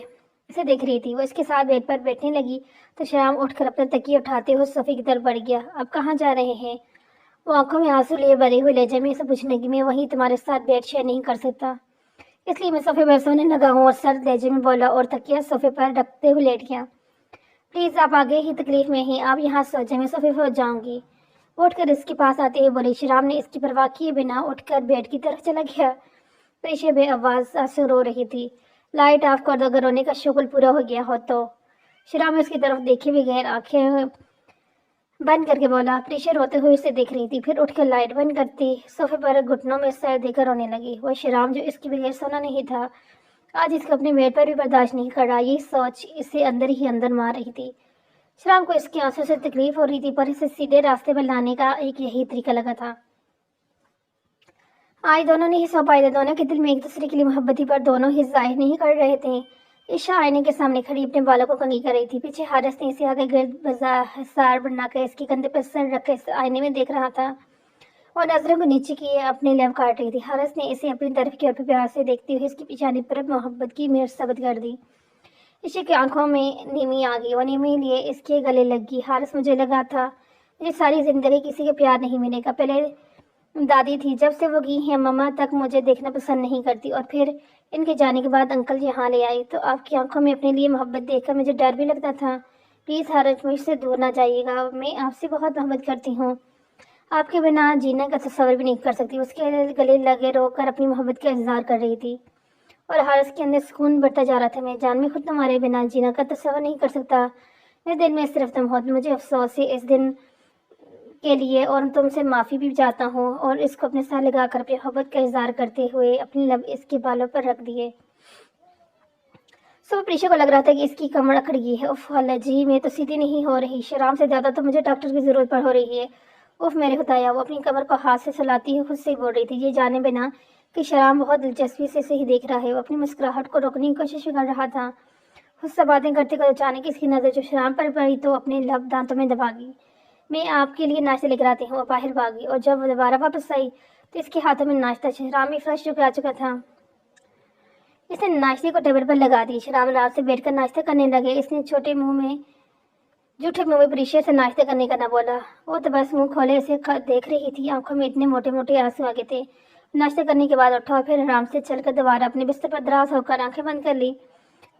اسے دیکھ رہی تھی۔ وہ اس کے ساتھ بیڈ پر بیٹھنے لگی تو شہرام اٹھ کر اپنا تکیہ اٹھاتے ہوئے صوفے کی طرف بڑھ گیا۔ اب کہاں جا رہے ہیں؟ وہ آنکھوں میں آنسو لیے بھرے ہوئے لہجے میں اسے پوچھنے لگی۔ میں وہیں تمہارے ساتھ بیڈ شیئر نہیں کر سکتا، اس لیے میں صوفے پر سونے لگا ہوں، اور سرد لہجے میں بولا اور تکیہ صوفے پر رکھتے ہوئے لیٹ گیا۔ پلیز آپ آگے ہی تکلیف میں ہیں، آپ یہاں سو جائیں، میں صوفے پر جاؤں گی، وہ اٹھ کر اس کے پاس آتے ہوئے بولی۔ شرام نے اس کی پرواہ کیے بنا اٹھ کر بیڈ کی طرف چلا گیا۔ پریشا بے آواز سے رو رہی تھی۔ لائٹ آف کر دو اگر رونے کا شغل پورا ہو گیا ہو تو، شرام اس کی طرف دیکھے بغیر آنکھیں بند کر کے بولا۔ پریشا روتے ہوئے اسے دیکھ رہی تھی، پھر اٹھ کر لائٹ بند کرتی صوفے پر گھٹنوں میں سر دے کر رونے لگی۔ وہ شرام جو اس کے بغیر سونا نہیں تھا، آج اس کو اپنے بیڈ پر بھی برداشت نہیں کر رہا، یہ سوچ اسے اندر ہی اندر مار رہی تھی۔ شرام کو اس کے آنسوں سے تکلیف ہو رہی تھی، پر اسے سیدھے راستے پر لانے کا ایک یہی طریقہ لگا تھا۔ آج دونوں نہیں سو پائے تھے، دونوں کے دل میں ایک دوسرے کے لیے محبت تھی، پر دونوں ہی ظاہر نہیں کر رہے تھے۔ عشاء آئینے کے سامنے کھڑی اپنے بالوں کو کنگھی کر رہی تھی، پیچھے حارث نے اسے آگے گرد بازار بنا کر اس کے کندھے پر سر رکھ کر آئینے میں دیکھ رہا تھا اور نظروں کو نیچے کیے اپنے لب کاٹ رہی تھی۔ حارث نے اسے اپنی طرف کی اور پیار سے دیکھتے ہوئے اس کی پیشانی پر محبت کی مہر ثابت کر دی۔ عشاء کی آنکھوں میں نیمی آ گئی، وہ نیمی لیے اس کے گلے لگ گئی۔ حارث، مجھے لگا تھا مجھے ساری زندگی کسی کے پیار نہیں ملے گا، پہلے دادی تھی، جب سے وہ گئی ہیں ماما تک مجھے دیکھنا پسند نہیں کرتی، اور پھر ان کے جانے کے بعد انکل یہاں لے آئی تو آپ کی آنکھوں میں اپنے لیے محبت دیکھ کر مجھے ڈر بھی لگتا تھا۔ پلیز حارث، مجھ سے دور نہ جائیے گا، میں آپ سے بہت محبت کرتی ہوں، آپ کے بنا جینے کا تصور بھی نہیں کر سکتی۔ اس کے گلے لگے رو کر اپنی محبت کا اظہار کر رہی تھی، اور حارث کے اندر سکون بڑھتا جا رہا تھا۔ میں جان میں خود تمہارے بنا جینا کا تصور نہیں کر سکتا، میرے دل میں صرف تم ہو، مجھے افسوس ہے اس دن کے لیے، اور تم سے معافی بھی چاہتا ہوں۔ اور اس کو اپنے ساتھ لگا کر اپنی محبت کا اظہار کرتے ہوئے اپنے لب اس کے بالوں پر رکھ دیے۔ صبح پریشا کو لگ رہا تھا کہ اس کی کمر اکڑ گئی ہے۔ اف اللہ جی، میں تو سیدھی نہیں ہو رہی، شرام سے زیادہ تو مجھے ڈاکٹر کی ضرورت ہو رہی ہے۔ اف میرے خدایا، وہ اپنی کمر کو ہاتھ سے سلاتی ہوئی خود سے بول رہی تھی، یہ جانے بنا کہ شرام بہت دلچسپی سے اسے ہی دیکھ رہا ہے۔ وہ اپنی مسکراہٹ کو روکنے کی کوشش کر رہا تھا، خود سے باتیں کرتے کرتے اچانک اس کی نظر جو شرام پر پڑی تو اپنے لب دانتوں میں دبا گئی۔ میں آپ کے لیے ناشتہ لے کر آتی ہوں، وہ باہر بھاگی، اور جب وہ دوبارہ واپس آئی تو اس کے ہاتھوں میں ناشتہ شرام بھی فرش چکا چکا تھا۔ اس نے ناشتے کو ٹیبل پر لگا دی، شرام آرام سے بیٹھ کر ناشتہ کرنے لگے۔ اس نے جھوٹے منہ میں پریشا سے ناشتہ کرنے کا نہ بولا، وہ تو بس منہ کھولے اسے دیکھ رہی تھی، آنکھوں میں اتنے موٹے موٹے آنسو آ گئے تھے۔ ناشتہ کرنے کے بعد اٹھا اور پھر آرام سے چل کر دوبارہ اپنے بستر پر دراز ہو کر آنکھیں بند کر لی۔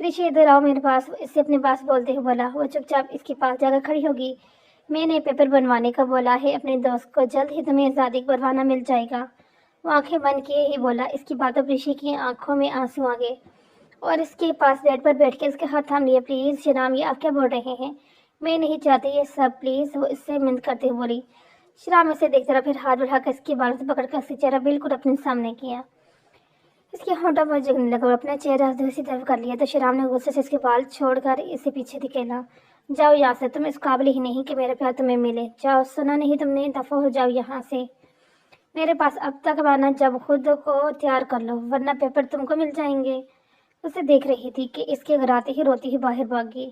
پریشا، ادھر آؤ میرے پاس، اسے اپنے پاس بولتے ہوئے بولا۔ وہ چپ چاپ اس کے پاس جا کر کھڑی ہوگی۔ میں نے پیپر بنوانے کا بولا ہے اپنے دوست کو، جلد ہی تمہیں آزادی کا پروانہ مل جائے گا، وہ آنکھیں بند کیے ہی بولا۔ اس کی باتوں پریشا کی آنکھوں میں آنسو آ گئے اور اس کے پاس بیڈ پر بیٹھ کے اس کے ہاتھ تھام لیے۔ پلیز شرام، یہ آپ کیا بول رہے ہیں؟ میں نہیں چاہتی یہ سب، پلیز، وہ اس سے منت کرتے ہوئے بولی۔ شرام اسے دیکھتا رہا، پھر ہاتھ بڑھا کر اس کے بالوں سے پکڑ کر اس کا چہرہ بالکل اپنے سامنے کیا۔ اس کے ہونٹوں پر جگنے لگا اور اپنا چہرہ دوسری طرف کر لیا تو شرام نے غصے سے اس کے بال چھوڑ کر اسے پیچھے دھکیلا۔ جاؤ یہاں سے، تم اس قابل ہی نہیں کہ میرا پیار تمہیں ملے، جاؤ، سنا نہیں تم نے، دفع ہو جاؤ یہاں سے میرے پاس، اب تک آنا جب خود کو تیار کر لو ورنہ پیپر تم کو مل جائیں گے۔ اسے دیکھ رہی تھی کہ اس کے گھراتے ہی روتی ہی باہر بھاگ گئی۔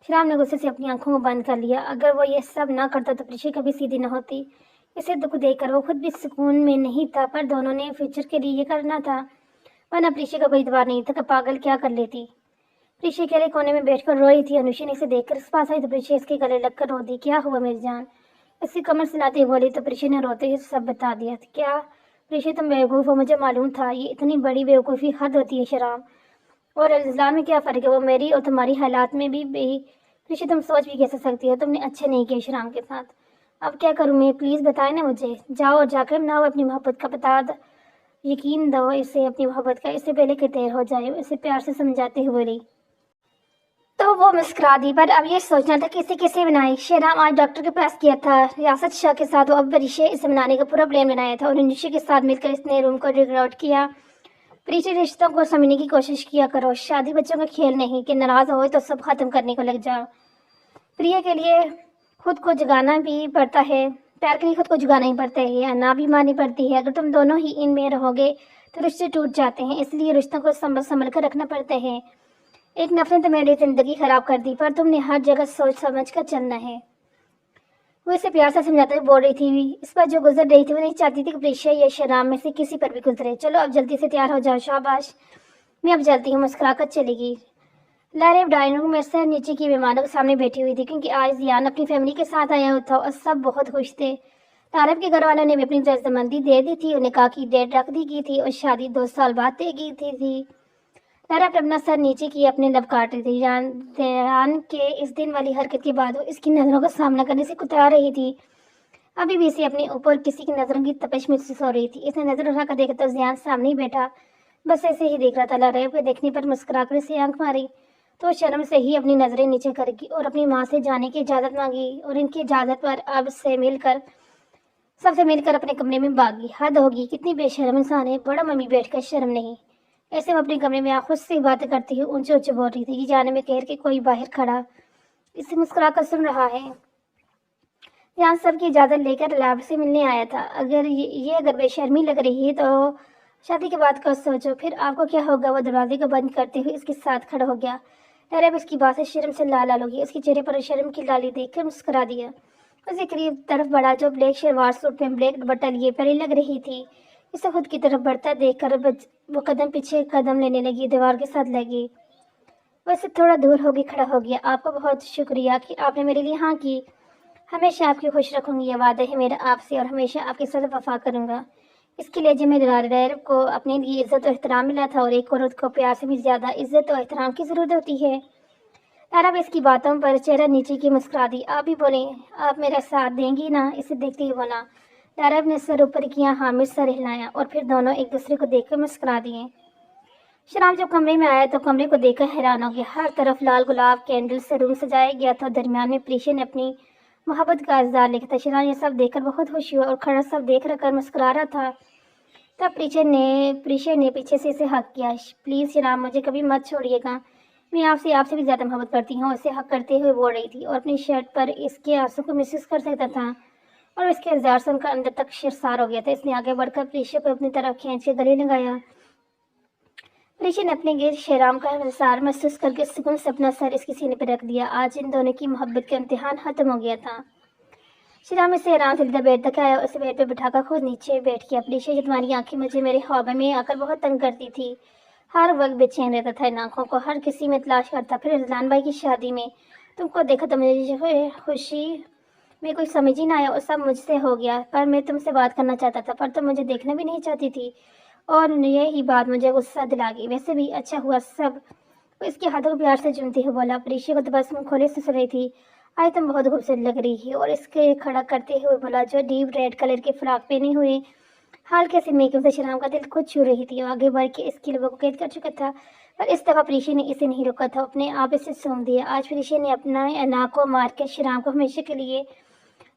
شرام نے غصے سے اپنی آنکھوں کو بند کر لیا، اگر وہ یہ سب نہ کرتا تو پریشا کبھی سیدھی نہ ہوتی۔ اسے دکھ دیکھ کر وہ خود بھی سکون میں نہیں تھا، پر دونوں نے فیوچر کے لیے یہ کرنا تھا، ورنہ پریشا کا کوئی اعتبار نہیں تھا کہ پاگل کیا کر لیتی۔ پریشا اکیلے کونے میں بیٹھ کر روئی تھی، انوشا نے اسے دیکھ کر اس پاس آئی تو پریشا اس کے گلے لگ کر رو دی۔ کیا ہوا میری جان؟ اس کی کمر سلاتے ہوئے بولی تو پریشا نے روتے ہوئے سب بتا دیا۔ کیا پریشا، تم بیوقوف ہو، مجھے معلوم تھا، یہ اتنی بڑی بیوقوفی حد ہوتی ہے شرام، اور الزام میں کیا فرق ہے، وہ میری اور تمہاری حالات میں بھی پریشا تم سوچ بھی کیسے سکتی ہو، تم نے اچھے نہیں کیے شرام کے ساتھ، अब क्या करूँ मैं, प्लीज़ बताएं ना मुझे। जाओ और जाकर ना अपनी मोहब्बत का बता दो, यकीन दो इसे अपनी मोहब्बत का, इससे पहले कि देर हो जाए। इसे प्यार से समझाते हुए बोली। तो वो मुस्कुरा दी, पर अब ये सोचना था कि इसे कैसे बनाए। शेराम आज डॉक्टर के पास गया था रियासत शाह के साथ। वो अब रिशे इसे बनाने का पूरा प्लान बनाया था और रिशे के साथ मिलकर इसने रूम को डेकोरेट किया। प्रीति रिश्तों को समझने की कोशिश किया करो, शादी बच्चों का खेल नहीं कि नाराज हो तो सब खत्म करने को लग जाओ। प्रिय के लिए खुद को जगाना भी पड़ता है, प्यार के लिए खुद को जगाना ही पड़ता है या ना भी माननी पड़ती है। अगर तुम दोनों ही इनमें रहोगे तो रिश्ते टूट जाते हैं, इसलिए रिश्तों को संभल संभल कर रखना पड़ता है। एक नफरत ने मेरी जिंदगी खराब कर दी, पर तुमने हर जगह सोच समझ कर चलना है। वो इसे प्यार से समझाते हुए बोल रही थी। इस पर जो गुजर रही थी वो नहीं चाहती थी कि प्रीशा या शराब में से किसी पर भी गुजरे। चलो अब जल्दी से तैयार हो जाओ, शाबाश, मैं अब जल्दी हूँ, मुस्कुरा कर चलेगी। लारेब डाइनिंग रूम में से नीचे की मेहमानों के सामने बैठी हुई थी, क्योंकि आज जियान अपनी फैमिली के साथ आया था और सब बहुत खुश थे। लारेब के घर वालों ने भी अपनी रजामंदी दे दी थी, उन्हें कहा कि डेट रख दी गई थी और शादी 2 साल बाद तय की थी। लारेब अपना सर नीचे किए अपने लब काट रही थी। जान के इस दिन वाली हरकत के बाद वो इसकी नजरों का सामना करने से कुतरा रही थी। अभी भी इसे अपने ऊपर किसी की नजरों की तपिश महसूस हो रही थी। इसने नजर उठाकर देखा तो जियान सामने ही बैठा बस ऐसे ही देख रहा था। लारेब के देखने पर मुस्कुराकर इसे आंख मारी तो शर्म से ही अपनी नजरें नीचे करके और अपनी माँ से जाने की इजाजत मांगी और इनकी इजाजत पर अब से सबसे मिलकर अपने कमरे में भागी। हद होगी, कितनी बेशर्म इंसान है, बड़ा मम्मी बैठकर शर्म नहीं। ऐसे वो अपने कमरे में खुद से बातें करती हुई ऊंचे ऊंचे बोल रही थी कि जाने में कह के कोई बाहर खड़ा इसे मुस्कुराकर सुन रहा है। यहाँ सबकी इजाजत लेकर लैब से मिलने आया था। अगर बेशर्मी लग रही है तो शादी के बाद का सोचो, फिर आपको क्या होगा। वो दरवाजे को बंद करते हुए इसके साथ खड़ा हो गया। लारेब इसकी बात से शर्म से लाल हो गई। उसके चेहरे पर शर्म की लाली देखकर मुस्कुरा दिया। उसे करीब तरफ बढ़ा जो ब्लैक शलवार सूट में ब्लैक दुपट्टा लिए परी लग रही थी। इसे खुद की तरफ बढ़ता देखकर वो कदम पीछे कदम लेने लगी, दीवार के साथ लगी। वैसे थोड़ा दूर होके खड़ा हो गया। आपको बहुत शुक्रिया कि आपने मेरे लिए हाँ की। हमेशा आपकी खुश रखूंगी, ये वादा है मेरा आपसे, और हमेशा आपके साथ वफा करूंगा। इसके लिए जो मेरे लारेब को अपने लिए इज्जत और एहतराम मिला था और एक औरत को प्यार से भी ज्यादा इज्जत और एहतराम की जरूरत होती है। लारेब इसकी बातों पर चेहरा नीचे की मुस्कुरा दी। आप भी बोले, आप मेरा साथ देंगी ना, इसे देखते ही बोला। लारेब ने सर ऊपर किया, हामिद सर हिलाया और फिर दोनों एक दूसरे को देखकर मुस्कुरा दिए। शराब जब कमरे में आया तो कमरे को देखकर हैरान हो गया। हर तरफ लाल गुलाब कैंडल से रूम सजाया गया था। दरमियान में प्रीशा ने अपनी मोहब्बत का इज़हार लिखा था। शराब ये सब देखकर बहुत खुश हुआ और खड़ा सब देख रखकर मुस्कुरा रहा था। तब प्रीशा ने पीछे से इसे हक किया। प्लीज़ शराब, मुझे कभी मत छोड़िएगा, मैं आपसे भी ज़्यादा मोहब्बत करती हूँ। इसे हक करते हुए बोल रही थी और अपनी शर्ट पर इसके आंसू को महसूस कर सकता था और इसके इज़हार सुनकर अंदर तक शर्मसार हो गया था। इसने आगे बढ़कर प्रीशा को अपनी तरफ खींच के गले लगाया। प्रीशा ने अपने गिर शेराम का इज़हार महसूस करके सुकून से अपना सर इसके सीने पर रख दिया। आज इन दोनों की मोहब्बत का इम्तिहान खत्म हो गया था। शेराम इसे आराम से बेड तक आया और उसे बेड पर बिठाकर खुद नीचे बैठ गया। प्रीशा, ये तुम्हारी आंखें मुझे मेरे ख्वाब में आकर बहुत तंग करती थी। हर वक्त बेचैन रहता था इन आंखों को, हर किसी में तलाश करता। फिर रजलान भाई की शादी में तुमको देखा तो मुझे खुशी में कोई समझ ही ना आया और सब मुझसे हो गया। पर मैं तुमसे बात करना चाहता था, पर तुम मुझे देखना भी नहीं चाहती थी और यही बात मुझे गुस्सा दिला गई। वैसे भी अच्छा हुआ सब। वो इसके हाथों को प्यार से चूमते हुए बोला। प्रीशा को तो बस मुँह खोले से सुन रही थी। आज तुम बहुत खूबसूरत लग रही है, और इसके खड़ा करते हुए बोला जो डीप रेड कलर के फ्रॉक पहने हुए हल्के से मेकअप से शराब का दिल खुद छू रही थी। आगे बढ़ के इसके लोगों को कैद कर चुका था, पर इस दफा प्रीशा ने इसे नहीं रोका था, अपने आप इसे सूंघ दिया। आज प्रीशा ने अपना नाक को मार के शराब को हमेशा के लिए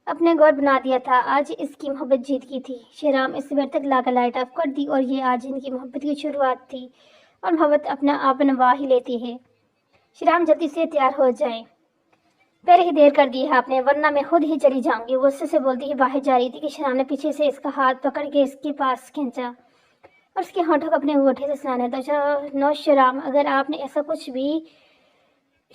अपने गौर बना दिया था। आज इसकी मोहब्बत जीत की थी। शराब इस बेर तक लाकर लाइट ऑफ कर दी और ये आज इनकी मोहब्बत की शुरुआत थी और मोहब्बत अपना आप बनवा ही लेती है। शराब जल्दी से तैयार हो जाए, पहले ही देर कर दी है आपने, वरना मैं खुद ही चली जाऊंगी। गुस्से से बोलती ही बाहर जा रही थी कि शराब ने पीछे से इसका हाथ पकड़ के इसके पास खींचा और उसके होठों को अपने अंगूठे से सुनाने था। नो शराब, अगर आपने ऐसा कुछ भी।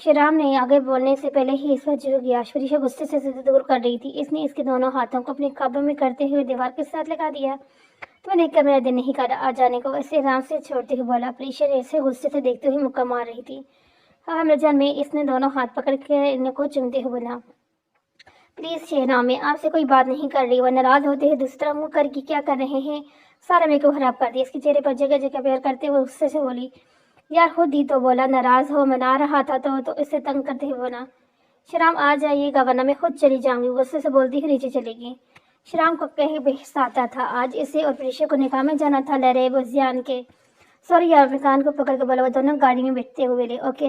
शराब ने आगे बोलने से पहले ही इस पर झुक गया। प्रीशा गुस्से से दूर कर रही थी। इसने इसके दोनों हाथों को अपने काबू में करते हुए दीवार के साथ लगा दिया। तो देखकर मेरा दिल नहीं कर आ जाने को, ऐसे आराम से छोड़ते हुए बोला। प्रीशा ने इसे गुस्से से देखते हुए मुक्का मार रही थी। हाँ मिर्जान में इसने दोनों हाथ पकड़ के इनको चुमते हुए बोला। प्लीज़ शहनाम, मैं आपसे कोई बात नहीं कर रही। वह नाराज होते हुए दूसरा मुंह करके क्या कर रहे हैं, सारा मेरे को खराब कर दिया। इसके चेहरे पर जगह जगह प्यार करते हुए गुस्से से बोली। यार खुद ही तो बोला नाराज हो, मना रहा था तो इसे तंग करते हुए बोला। شرام آ جائیے گا ورنہ میں خود چلی جاؤں گی، غصے سے بولتی ہوئی نیچے چلے گی۔ شرام کو کہیں بحث آتا تھا، آج اسے اور پریشا کو نکاح میں جانا تھا لہریب اور زیان کے۔ سوری یار، اپنے کان کو پکڑ کے بولا، وہ دونوں گاڑی میں بیٹھتے ہوئے لے، اوکے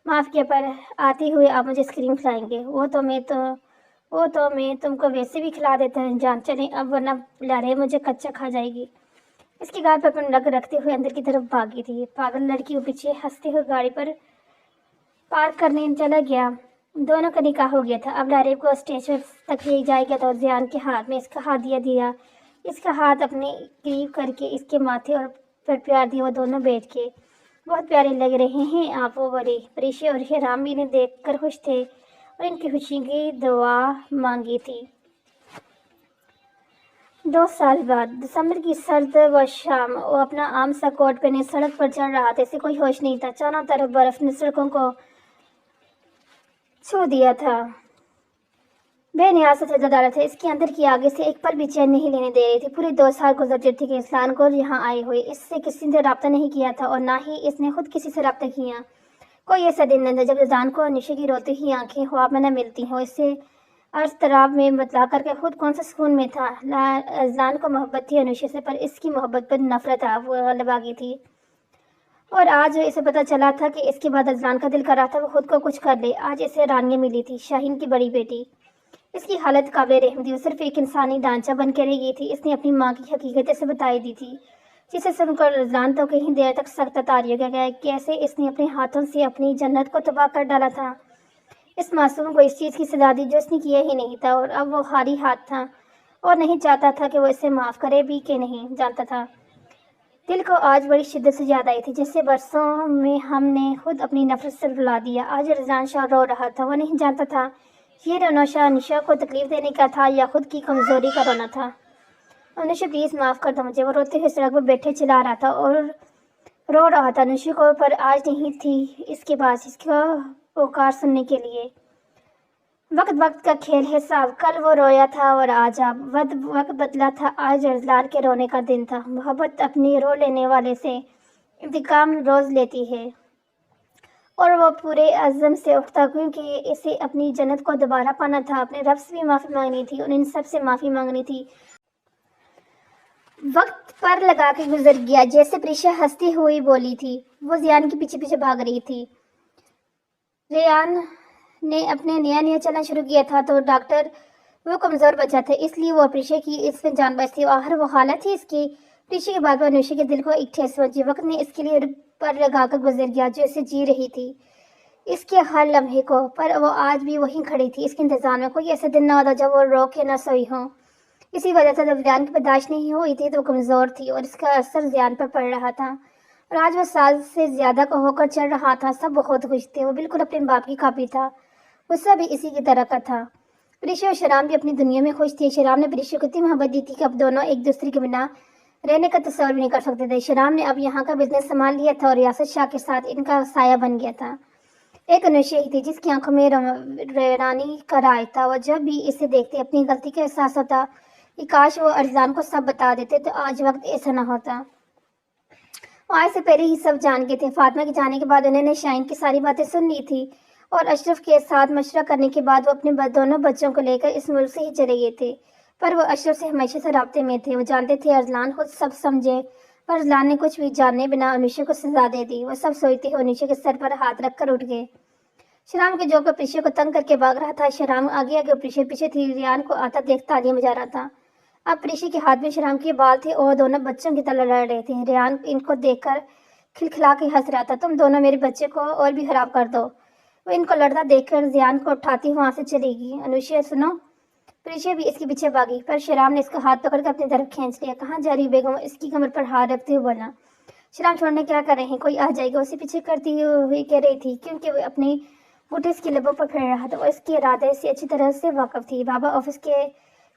معاف کیا، پر آتے ہوئے آپ مجھے آئس کریم کھلائیں گے؟ وہ تو میں تم کو ویسے بھی کھلا دیتا ہوں جان، چلیں اب ورنہ لہریب مجھے کچا کھا جائے گی۔ اس کے گال پر اپنا لگ رکھتے ہوئے اندر کی طرف بھاگی تھی۔ پاگل لڑکی وہ پیچھے ہنستے ہوئے گاڑی پر پارک کرنے چلا گیا۔ دونوں کا نکاح ہو گیا تھا۔ اب لہریب کو اسٹیج تک لے جائے گیا تھا اور زیان کے ہاتھ میں اس کا ہاتھ دیا اس کا ہاتھ اپنے قریب کر کے اس کے ماتھے اور پھر پیار دیا۔ وہ دونوں بیٹھ کے بہت پیارے لگ رہے ہیں آپ، وہ بڑی پریشا اور شرام بھی انہیں دیکھ کر خوش تھے اور ان کی خوشی کی دعا مانگی تھی۔ 2 سال بعد دسمبر کی سرد و شام، وہ اپنا عام سا کوٹ پہنے سڑک پر چل رہا تھا۔ اسے کوئی ہوش نہیں تھا، چاروں طرف برف نے سڑکوں کو چھو دیا تھا۔ بے نیاز سے عدالت ہے، اس کے اندر کی آگے سے ایک پل بھی چین نہیں لینے دے رہی تھی۔ پورے 2 سال گزر چکے تھے کہ اسلان کو یہاں آئے ہوئے اس سے کسی سے رابطہ نہیں کیا تھا اور نہ ہی اس نے خود کسی سے رابطہ کیا۔ کوئی ایسا دن نہ جب اسلان کو نشے کی روتی ہوئی آنکھیں خواب میں نہ ملتی ہوں، اس سے اضطراب میں بتلا کر کے خود کون سا سکون میں تھا۔ اسلان کو محبت تھی انوشا سے، پر اس کی محبت پر نفرت وہ غالب آ گئی تھی۔ اور آج اسے پتہ چلا تھا کہ اس کے بعد اسلان کا دل کر رہا تھا وہ خود کو کچھ کر لے۔ آج اسے رانیہ ملی تھی، شاہین کی بڑی بیٹی۔ اس کی حالت قابل رحم تھی، وہ صرف ایک انسانی ڈھانچہ بن کے رہ گئی تھی۔ اس نے اپنی ماں کی حقیقت اسے بتائی دی تھی، جسے سن کر اسلان تو کہیں دیر تک سخت طاری ہو گیا۔ کیسے اس نے اپنے ہاتھوں سے اپنی جنت کو تباہ کر ڈالا تھا۔ اس معصوم کو اس چیز کی سزا دی جو اس نے کیا ہی نہیں تھا، اور اب وہ خالی ہاتھ تھا اور نہیں چاہتا تھا کہ وہ اسے معاف کرے بھی کہ نہیں جانتا تھا۔ دل کو آج بڑی شدت سے یاد آئی تھی، جیسے برسوں میں ہم نے خود اپنی نفرت سے رلا دیا۔ آج رضوان شاہ رو رہا تھا، وہ نہیں جانتا تھا یہ رونا انوشا کو تکلیف دینے کا تھا یا خود کی کمزوری کا رونا تھا۔ انوشا پلیز معاف کر دو مجھے، وہ روتے ہوئے سڑک پر بیٹھے چلا رہا تھا اور رو رہا تھا۔ انوشا کو پر آج نہیں تھی اس کے پاس اس کا پکار سننے کے لیے۔ وقت کا کھیل ہے صاحب، کل وہ رویا تھا اور آج اب وقت بدلا تھا۔ آج ارسلان کے رونے کا دن تھا۔ محبت اپنی رو لینے والے سے انتقام روز لیتی ہے، اور وہ پورے عزم سے اٹھتا کیونکہ اسے اپنی جنت کو دوبارہ پانا تھا، اپنے رب سے بھی معافی مانگنی تھی اور ان سب سے معافی مانگنی تھی۔ وقت پر لگا کے گزر گیا، جیسے پریشا ہنستی ہوئی بولی تھی۔ وہ زیان کے پیچھے پیچھے بھاگ رہی تھی۔ ریان نے اپنے نیا چلنا شروع کیا تھا تو ڈاکٹر وہ کمزور بچا تھا، اس لیے وہ پریشا کی اس میں جان بچ تھی۔ آخر وہ حالت تھی اس کی۔ پریشا کے بعد وہ انوشا کے دل کو ایک ٹھیس پہنچی۔ وقت نے اس کے لیے پر لگا کر گزر گیا جو اسے جی رہی تھی اس کے ہر لمحے کو، پر وہ آج بھی وہیں کھڑی تھی اس کے انتظار میں۔ کوئی ایسا دن نہ ہوتا جب وہ رو کے نہ سوئی ہو۔ اسی وجہ سے جب زیان کی برداشت نہیں ہوئی تھی تو وہ کمزور تھی اور اس کا اثر زیان پر پڑ رہا تھا، اور آج وہ سال سے زیادہ کا ہو کر چل رہا تھا۔ سب بہت خوش تھے، وہ بالکل اپنے باپ کی کاپی تھا، غصہ بھی اسی کی طرح کا تھا۔ پریشا اور شرام بھی اپنی دنیا میں خوش تھی۔ شرام نے پریشا کو اتنی محبت دی تھی کہ اب دونوں ایک دوسرے کے بنا رہنے کا تصور بھی نہیں کر سکتے تھے۔ شرام نے اب یہاں کا بزنس سنبھال لیا تھا اور ریاست شاہ کے ساتھ ان کا سایہ بن گیا تھا۔ ایک انوشا ہی تھی جس کی آنکھوں میں رانی کا راج تھا۔ وہ جب بھی اسے دیکھتے اپنی غلطی کا احساس ہوتا کہ کاش وہ ارسلان کو سب بتا دیتے تو آج وقت ایسا نہ ہوتا۔ وہ آج سے پہلے ہی سب جان گئے تھے۔ فاطمہ کے جانے کے بعد انہوں نے شاہین کی ساری باتیں سن لی تھی اور اشرف کے ساتھ مشورہ کرنے کے بعد وہ اپنے دونوں بچوں کو لے کر اس ملک سے ہی چلے گئے تھے، پر وہ اشرف سے ہمیشہ سے رابطے میں تھے۔ وہ جانتے تھے ارسلان خود سب سمجھے، پر ارسلان نے کچھ بھی جاننے بنا انوشا کو سزا دے دی۔ وہ سب سوچتے ہوئے انوشا کے سر پر ہاتھ رکھ کر اٹھ گئے۔ شرام کے جوب پر پریشا کو تنگ کر کے بھاگ رہا تھا۔ شرام آگے آگے پریشا پیچھے تھی۔ ریان کو آتا دیکھ تالیاں بجا رہا تھا۔ اب پریشا کے ہاتھ میں شرام کے بال تھے اور دونوں بچوں کی طرح لڑ رہے تھے۔ ریان ان کو دیکھ کر کھلکھلا کے ہنس رہا تھا۔ تم دونوں میرے بچے کو اور بھی خراب کر دو۔ وہ ان کو لڑتا دیکھ کر ریان کو اٹھاتی وہاں سے چلی گئی۔ انوشا سنو، پریشا بھی اس کے پیچھے بھاگی، پر شرام نے اس کا ہاتھ پکڑ کر اپنی طرف کھینچ لیا۔ کہاں جا رہی بیگم؟ اس کی کمر پر ہاتھ رکھتے ہوئے بولا۔ شرام چھوڑنے کیا کر رہے ہیں، کوئی آ جائے گا، اسے پیچھے کرتی ہوئی کہہ رہی تھی کیونکہ وہ اپنے بوٹے اس کی لبوں پر پھیر رہا تھا۔ وہ اس کے ارادے سے اچھی طرح سے واقف تھی۔ بابا آفس کے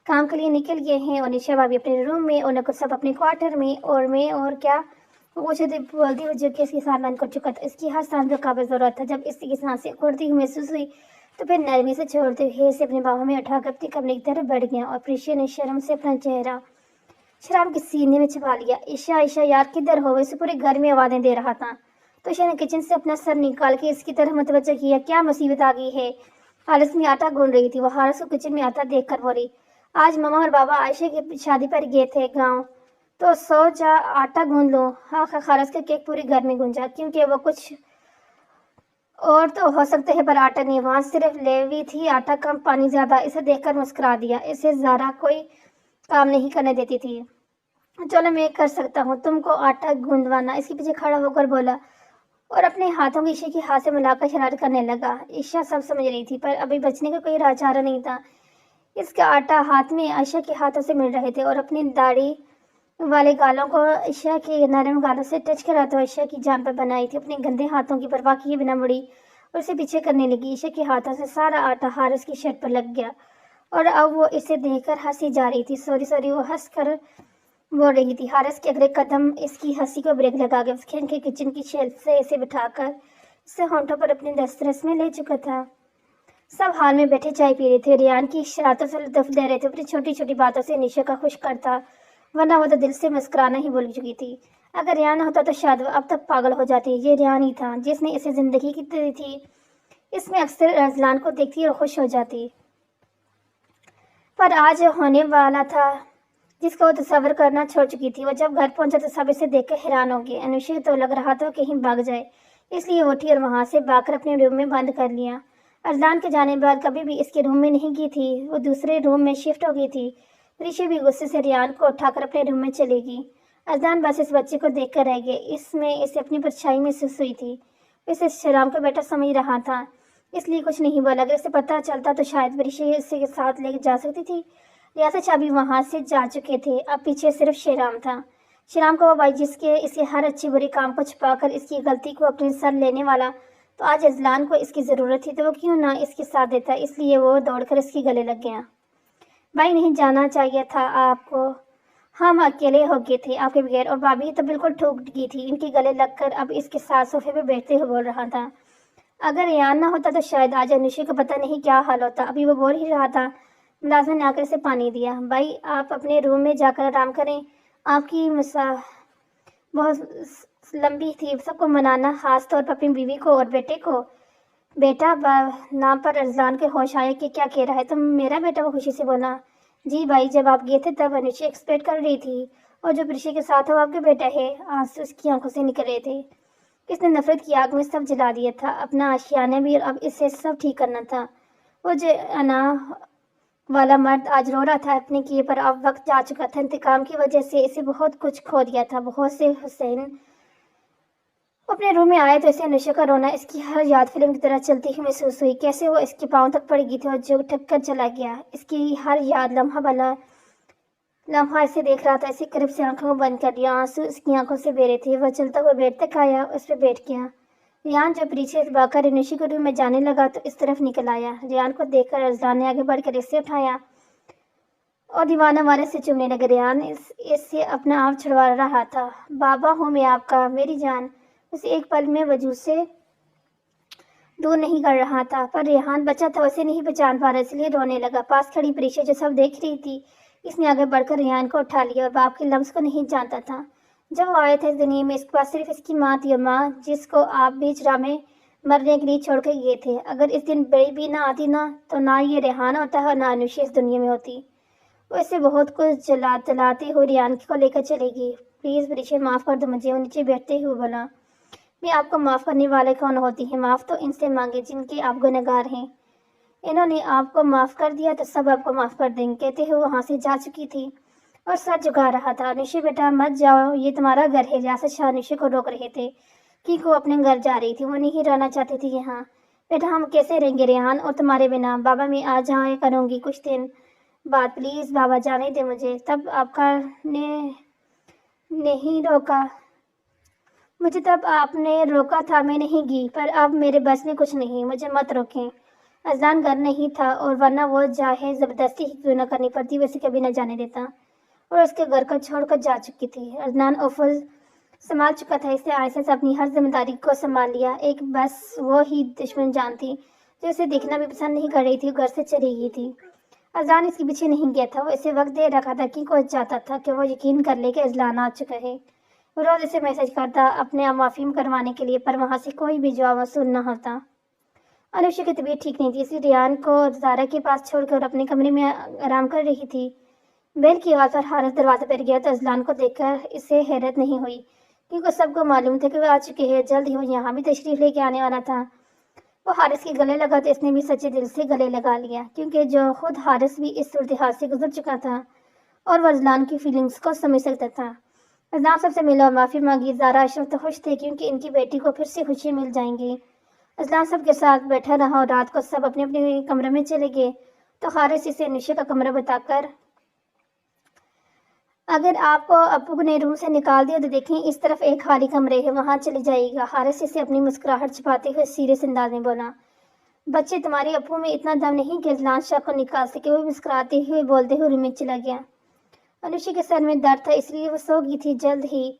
کام کے لیے نکل گئے ہیں اور نشا بھابھی اپنے روم میں، انہیں کو سب اپنے کوارٹر میں، اور کیا وہ کچھ بولتی ہوئی جو کہ اس کے ساتھ بند کر چکا تھا۔ اس کی ہر سانس پر قابل ضرورت تھا۔ جب اس کی سانسیں اکھڑتی ہوئی محسوس ہوئی تو پھر نرمی سے چھوڑتے ہوئے اسے اپنے باہوں میں اٹھا کر اپنے کمرے کی طرف بڑھ گیا اور پریشا نے شرم سے اپنا چہرہ شرام کے سینے میں چھپا لیا۔ عائشہ عائشہ یار کدھر ہو؟ اسے پورے گھر میں آوازیں دے رہا تھا تو عائشہ نے کچن سے اپنا سر نکال کے اس کی طرف متوجہ کیا۔ کیا مصیبت آ گئی ہے؟ हारिस में आटा गूंद रही थी। वो हारिस को किचन में आता देखकर बोली, आज मम्मा और बाबा आयशा की शादी पर गए थे गांव, तो सो जा आटा गूंद लो। हाँ, हारिस का केक पूरी घर में गूंजा, क्योंकि वो कुछ और तो हो सकते हैं पर आटा नहीं। वहां सिर्फ लेवी थी, आटा कम पानी ज्यादा। इसे देखकर मुस्कुरा दिया। इसे ज़ारा कोई काम नहीं करने देती थी। चलो मैं कर सकता हूँ, तुमको आटा गूंदवाना। इसके पीछे खड़ा होकर बोला और अपने हाथों की ईशा के हाथ से मिलाकर शरारत करने लगा। ईशा सब समझ रही थी पर अभी बचने का कोई चारा नहीं था। इसका आटा हाथ में आयशा के हाथों से मिल रहे थे और अपनी दाढ़ी वाले गालों को ईशा के नरम गालों से टच करा तो ईशा की जान पर बनाई थी। अपने गंदे हाथों की परवाह किए बिना मुड़ी और उसे पीछे करने लगी। ईशा के हाथों से सारा आटा हारिस की शर्ट पर लग गया और अब वो इसे देखकर हंसी जा रही थी। सॉरी सॉरी, वो हंस कर बोल रही थी। हारिस के अगले कदम इसकी हंसी को ब्रेक लगा के उसके के किचन की शेल्फ से इसे बिठाकर इसे होंठों पर अपने दस्तरस में ले चुका था। सब हाल में बैठे चाय पी रहे थे। रियान की शरारतों से लुत्फ ले रहे थे। अपनी छोटी छोटी बातों से निशा का खुश करता, वरना वो तो दिल से मुस्कुराना ही भूल चुकी थी। अगर रियान होता तो शायद वो अब तक पागल हो जाती। ये रियान ही था जिसने इसे जिंदगी की दी थी। इसमें अक्सर रजलान को देखती और खुश हो जाती, पर आज होने वाला था जिसका वो तस्वर करना छोड़ चुकी थी। वो जब घर पहुंचा तो सब इसे देखकर हैरान हो गए। अनुषा तो लग रहा था कहीं भाग जाए, इसलिए वो उठी और वहां से भागकर अपने रूम में बंद कर लिया। अरजान के जाने के बाद कभी भी इसके रूम में नहीं गई थी। वो दूसरे रूम में शिफ्ट हो गई थी। ऋषि भी गुस्से से रियान को उठाकर अपने रूम में चली गई। अरजान बस इस बच्चे को देख कर रह गए। इसमें इसे अपनी परछाई महसूस हुई थी। इसे शराम का बेटा समझ रहा था, इसलिए कुछ नहीं बोला। अगर इसे पता चलता तो शायद ऋषि इसे साथ ले जा सकती थी। रियासत चाबी वहां से जा चुके थे। अब पीछे सिर्फ शेराम था। शेराम का वो भाई जिसके इसे हर अच्छी बुरी काम को छुपाकर इसकी गलती को अपने सर लेने वाला। तो आज अजलान को इसकी ज़रूरत थी तो वो क्यों ना इसके साथ देता। इसलिए वो दौड़कर इसके गले लग गया। भाई, नहीं जाना चाहिए था आपको, हम अकेले हो गए थे आपके बगैर। और भाभी तो बिल्कुल ठोक गई थी। इनके गले लगकर अब इसके साथ सोफे पे बैठते हुए बोल रहा था। अगर यान ना होता तो शायद आज अनुषा का पता नहीं क्या हाल होता। अभी वो बोल ही रहा था, मुलाजिम ने आकर इसे पानी दिया। भाई, आप अपने रूम में जाकर आराम करें। आपकी बहुत लंबी थी। सबको मनाना, खास तौर पर अपनी बीवी को और बेटे को। बेटा नाम पर अरजलान के होश आए कि क्या कह रहा है तुम मेरा बेटा? वो खुशी से बोला। जी भाई, जब आप गए थे तब अनुषा एक्सपेक्ट कर रही थी, और जो ऋषि के साथ हो आपके बेटा है। आंसू उसकी आंखों से निकल रहे थे। इसने नफरत की आग में सब जला दिया था, अपना आशियाने भी, और अब इसे सब ठीक करना था। वो जो अना वाला मर्द आज रो रहा था अपने किए पर। अब वक्त जा चुका था। इंतकाम की वजह से इसे बहुत कुछ खो दिया था। बहुत से हुसैन अपने रूम में आए तो इसे अनुषा का रोना इसकी हर याद फिल्म की तरह चलती हुई महसूस हुई। कैसे वो इसके पांव तक पड़ गई थी और जो ठक्कर चला गया। इसकी हर याद लम्हा इसे देख रहा था। इसे करीब से आंखों को बंद कर दिया। आंसू उसकी आंखों से बह रहे थे। वह चलता हुआ बेड तक आया, उस पर बैठ गया। रियान जो पीछे भागकर अनुषा के रूम में जाने लगा तो इस तरफ निकल आया। रियान को देखकर अरजलान ने आगे बढ़कर इसे उठाया और दीवाना वाले से चुमने लगे। रियान इससे अपना आप छुड़वा रहा था। बाबा हूँ मैं आपका, मेरी जान। उसे एक पल में वजूद से दूर नहीं कर रहा था, पर रेहान बचा था, उसे नहीं पहचान पा रहा, इसलिए रोने लगा। पास खड़ी प्रीशा जो सब देख रही थी, इसने आगे बढ़कर रेहान को उठा लिया और बाप के लफ्ज़ को नहीं जानता था। जब वो आए थे इस दुनिया में इसके पास सिर्फ इसकी माँ थी, और माँ जिसको आप बीच राह में मरने के लिए छोड़ कर गए थे। अगर इस दिन बड़ी भी ना आती ना, तो ना ये रेहान होता है और ना अनुषा इस दुनिया में होती। वो इसे बहुत कुछ जलाते हुए रेहान को लेकर चलेगी। प्लीज़ प्रीशा, माफ़ कर दो मुझे। वो नीचे बैठते हुए बोला। मैं आपको माफ़ करने वाले कौन होती हैं? माफ़ तो इनसे मांगे जिनके आप गुनहगार हैं। इन्होंने आपको माफ़ कर दिया तो सब आपको माफ़ कर देंगे, कहते हुए वहाँ से जा चुकी थी और सर झुका रहा था। अनुषा बेटा मत जाओ, ये तुम्हारा घर है। रियासत शाह अनुषा को रोक रहे थे कि वो अपने घर जा रही थी। वो नहीं रहना चाहती थी यहाँ। बेटा हम कैसे रहेंगे रेहान और तुम्हारे बिना? बाबा मैं आ जाए करूँगी कुछ दिन बाद, प्लीज़ बाबा जाने दे मुझे। तब आपका ने नहीं रोका मुझे, तब आपने रोका था, मैं नहीं गई, पर अब मेरे बस में कुछ नहीं, मुझे मत रोकें। अजलान घर नहीं था, और वरना वो चाहे ज़बरदस्ती ही क्यों न करनी पड़ती, वैसे कभी न जाने देता, और उसके घर को छोड़कर जा चुकी थी। अजलान अफुल संभाल चुका था। इसने आयशा से अपनी हर जिम्मेदारी को संभाल लिया। एक बस वो ही दुश्मन जान थी जो इसे देखना भी पसंद नहीं कर रही थी, घर से चली गई थी। अजलान इसके पीछे नहीं गया था। वो इसे वक्त दे रखा था कि वो चाहता था कि वो यकीन कर ले कि अजलान आ चुका है। वो रोज इसे मैसेज करता अपने आप माफ़ी करवाने के लिए, पर वहाँ से कोई भी जवाब वसूल न होता। अनुष्का की तबीयत ठीक नहीं थी, इसलिए रियान को ज़ारा के पास छोड़कर अपने कमरे में आराम कर रही थी। बेल की आवाज़ पर हारिस दरवाज़े पर गया तो अजलान को देखकर इसे हैरत नहीं हुई, क्योंकि सबको मालूम था कि वह आ चुके हैं। जल्द ही वो यहाँ भी तशरीफ़ लेके आने वाला था। वो हारिस के गले लगा तो इसने भी सच्चे दिल से गले लगा लिया, क्योंकि जो खुद हारिस भी इस सूरत हाल से गुजर चुका था और वह अजलान की फीलिंग्स को समझ सकता था। अजलान सबसे मिला और माफ़ी मांगी। ज़ारा अशरफ तो खुश थे, क्योंकि इनकी बेटी को फिर से खुशी मिल जाएंगी। अजलान सबके साथ बैठा रहा और रात को सब अपने अपने कमरे में चले गए तो हारिस इसे अनुष्का का कमरा बताकर, अगर आपको अब्बू ने रूम से निकाल दिया तो देखें इस तरफ एक खाली कमरे है, वहां चले जाइएगा। हारिस इसे अपनी मुस्कुराहट छिपाते हुए सीरियस अंदाज में बोला। बच्चे, तुम्हारे अब्बू में इतना दम नहीं कि अजलान शाह को निकाल सके। वो मुस्कुराते हुए बोलते हुए रूम में चला गया। अनुष्का के सर में दर्द था, इसलिए वो सो गई थी। जल्द ही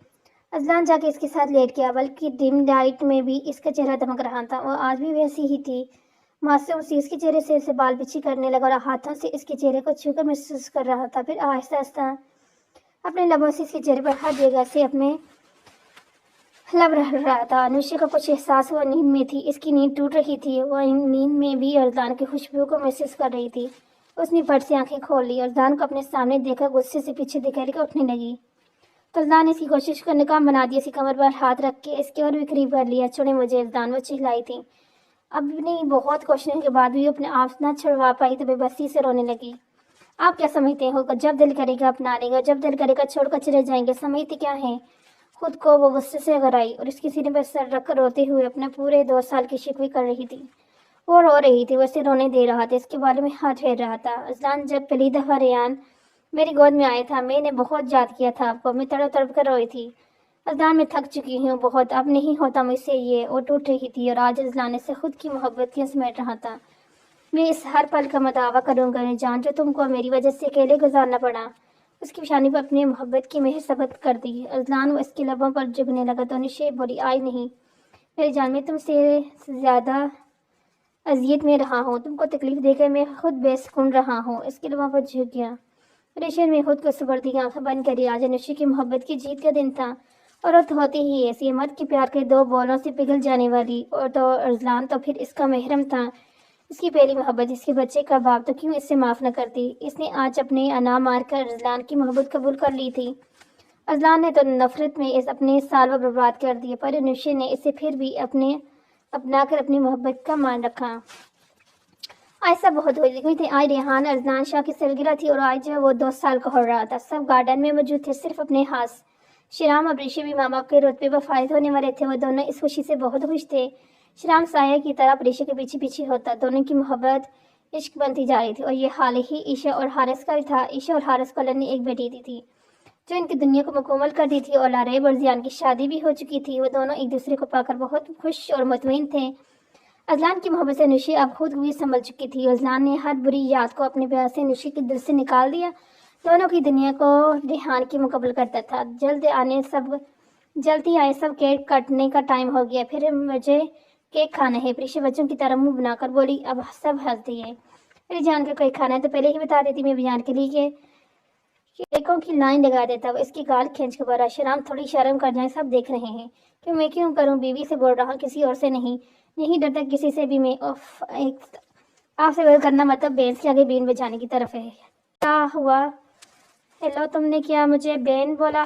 अजलान जाके इसके साथ लेट गया, बल्कि डिम लाइट में भी इसका चेहरा दमक रहा था। वो आज भी वैसी ही थी, मासूम सी। इसके चेहरे से बाल बिछी करने लगा और हाथों से इसके चेहरे को छूकर महसूस कर रहा था। फिर आहिस्ता आहिस्ता अपने लबों से इसके चेहरे पर हाथ देगा से अपने लब रह रहा था। अनुष्का को कुछ एहसास हुआ, नींद में थी। इसकी नींद टूट रही थी। वह नींद में भी अजलान की खुशबू को महसूस कर रही थी। उसने फट से आंखें खोल ली और अजलान को अपने सामने देखा गुस्से से पीछे दिखाई कर उठने लगी। तो अजलान इसकी कोशिश को नाकाम बना दिया। इसकी कमर पर हाथ रख के इसके और भी करीब कर लिया। छोड़े मुझे अजलान, वो चिल्लाई थी। अपनी बहुत कोशिशों के बाद भी अपने आप न छुड़वा पाई तो बेबसी से रोने लगी। आप क्या समझते हो, जब दिल करेगा अपना लेंगे, जब दिल करेगा छोड़कर चले जाएंगे। समझते क्या है खुद को। वो गुस्से से घबराई और इसके सीने पर सर रखकर रोते हुए अपने पूरे 2 साल की शिकवी कर रही थी। वो रो रही थी, वैसे रोने दे रहा था, इसके बालों में हाथ फेर रहा था। अजलान, जब पहली दफ़ा रेयान मेरी गोद में आया था, मैंने बहुत याद किया था आपको। मैं तड़प तड़प कर रोई थी। अजलान, मैं थक चुकी हूँ बहुत, अब नहीं होता मुझसे ये। और टूट रही थी और आज अजलान से खुद की मोहब्बत की समेट रहा था। मैं इस हर पल का मदावा करूँगा जान, जो तुमको मेरी वजह से अकेले गुजारना पड़ा। उसकी पेशानी पर अपनी मोहब्बत की मेहर सबत कर दी। अजलान वो इसके लबों पर झुकने लगा तो अनुष्का बोली, आई नहीं मेरी जान, मैं तुमसे ज़्यादा अजियत में रहा हूँ, तुमको तकलीफ देकर मैं खुद बेसुकून रहा हूँ। इसके लबों पर झुक गया। रेशर में खुद को सुबर्दी की आंखें बंद करी। आज अनुष्का की मोहब्बत की जीत का दिन था और रात होते ही ऐसी मर्द के प्यार के 2 बोलों से पिघल जाने वाली। और तो अजलान तो फिर इसका महरम था, इसकी पहली मोहब्बत, इसके बच्चे का बाप, तो क्यों इससे माफ़ न करती। इसने आज अपने अना मारकर अजलान की मोहब्बत कबूल कर ली थी। अजलान ने तो नफरत में इस अपने साल व बर्बाद कर दिए, पर अनुष्का ने इसे फिर भी अपनाकर अपनी मोहब्बत का मान रखा। ऐसा बहुत हुई थी। आज रेहान अजलान शाह की सालगिरह थी और आज वो 2 साल का हो रहा था। सब गार्डन में मौजूद थे, सिर्फ अपने हास श्रीराम और ऋषि भी माँ बाप के रुतबे पर फायद होने वाले थे। वो दोनों इस खुशी से बहुत खुश थे। श्रीराम साया की तरह ऋषि के पीछे पीछे होता। दोनों की मोहब्बत इश्क बनती जा रही थी और ये हाल ही ईशा और हारिस का था। ईशा और हारिस को अल्लाह ने एक बेटी दी थी जो इनकी दुनिया को मुकम्मल कर दी थी। और लारेब और जियान की शादी भी हो चुकी थी। वो दोनों एक दूसरे को पाकर बहुत खुश और मुतमईन थे। अजलान की मोहब्बत से अनुष्का अब खुद भी संभल चुकी थी। अजलान ने हर बुरी याद को अपने प्यार से अनुष्का के दिल से निकाल दिया। दोनों की दुनिया को रेहान की मुकम्मल करता था। जल्दी आए सब, केक काटने का टाइम हो गया। फिर मुझे केक खाना है। प्रीशा बच्चों की तरह मुंह बनाकर बोली। अब सब हंसती है। मेरी जान का कोई खाना है तो पहले ही बता देती, मैं जान के लिए केकों की लाइन लगा देता। वो इसकी गाल खींच कर बोला, शराम थोड़ी शर्म कर जाए, सब देख रहे हैं। मैं क्यों करूं, बीवी से बोल रहा, किसी और से नहीं डरता किसी से भी मैं। आपसे बात करना मतलब बेंस के आगे बीन बजाने की तरफ है। क्या हुआ? हेलो, तुमने क्या मुझे बेन बोला?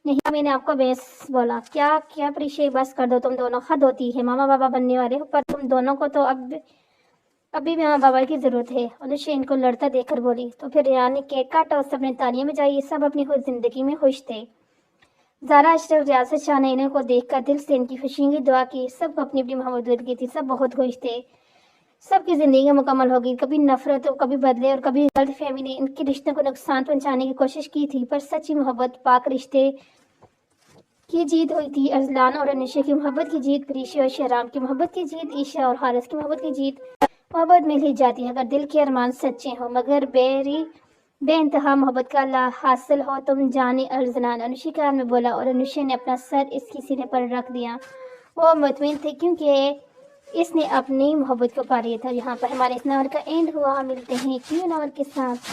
नहीं, मैंने आपको बेंस बोला। क्या प्रीशे, बस कर दो तुम दोनों, हद होती है। मामा बाबा बनने वाले हो, पर तुम दोनों को तो अभी मामा बाबा की जरूरत है। अनुष्का इनको लड़ता देखकर बोली। तो फिर रेहान ने केक काटा और सबने तालियां बजाई। सब अपनी खुद जिंदगी में खुश थे। ज़ारा, अशरफ, रियासत शाह ने इन्हें को देखकर दिल से इनकी खुशी की दुआ की। सबको अपनी अपनी मोहब्बत की थी। सब बहुत खुश थे। सबकी ज़िंदगी मुकम्मल हो गई। कभी नफरत और कभी बदले और कभी गलतफहमी ने इनके रिश्तों को नुकसान पहुंचाने की कोशिश की थी, पर सच्ची मोहब्बत पाक रिश्ते की जीत हुई थी। अजलान और अनुष्का की मोहब्बत की जीत, प्रीशा और शहराम की मोहब्बत की जीत, ईशा और हारिस की मोहब्बत की जीत। मोहब्बत मिल ही जाती है अगर दिल के अरमान सच्चे हों, मगर बेइंतहा मोहब्बत का अल्लाह हासिल हो तुम जाने अजलान, अनुष्का कान में बोला। और अनुष्का ने अपना सर इसकी सीने पर रख दिया। वो मुतमईन थे क्योंकि इसने अपनी मोहब्बत को पा लिया था। यहाँ पर हमारे इस नावल का एंड हुआ। मिलते हैं एक न्यू नावल के साथ।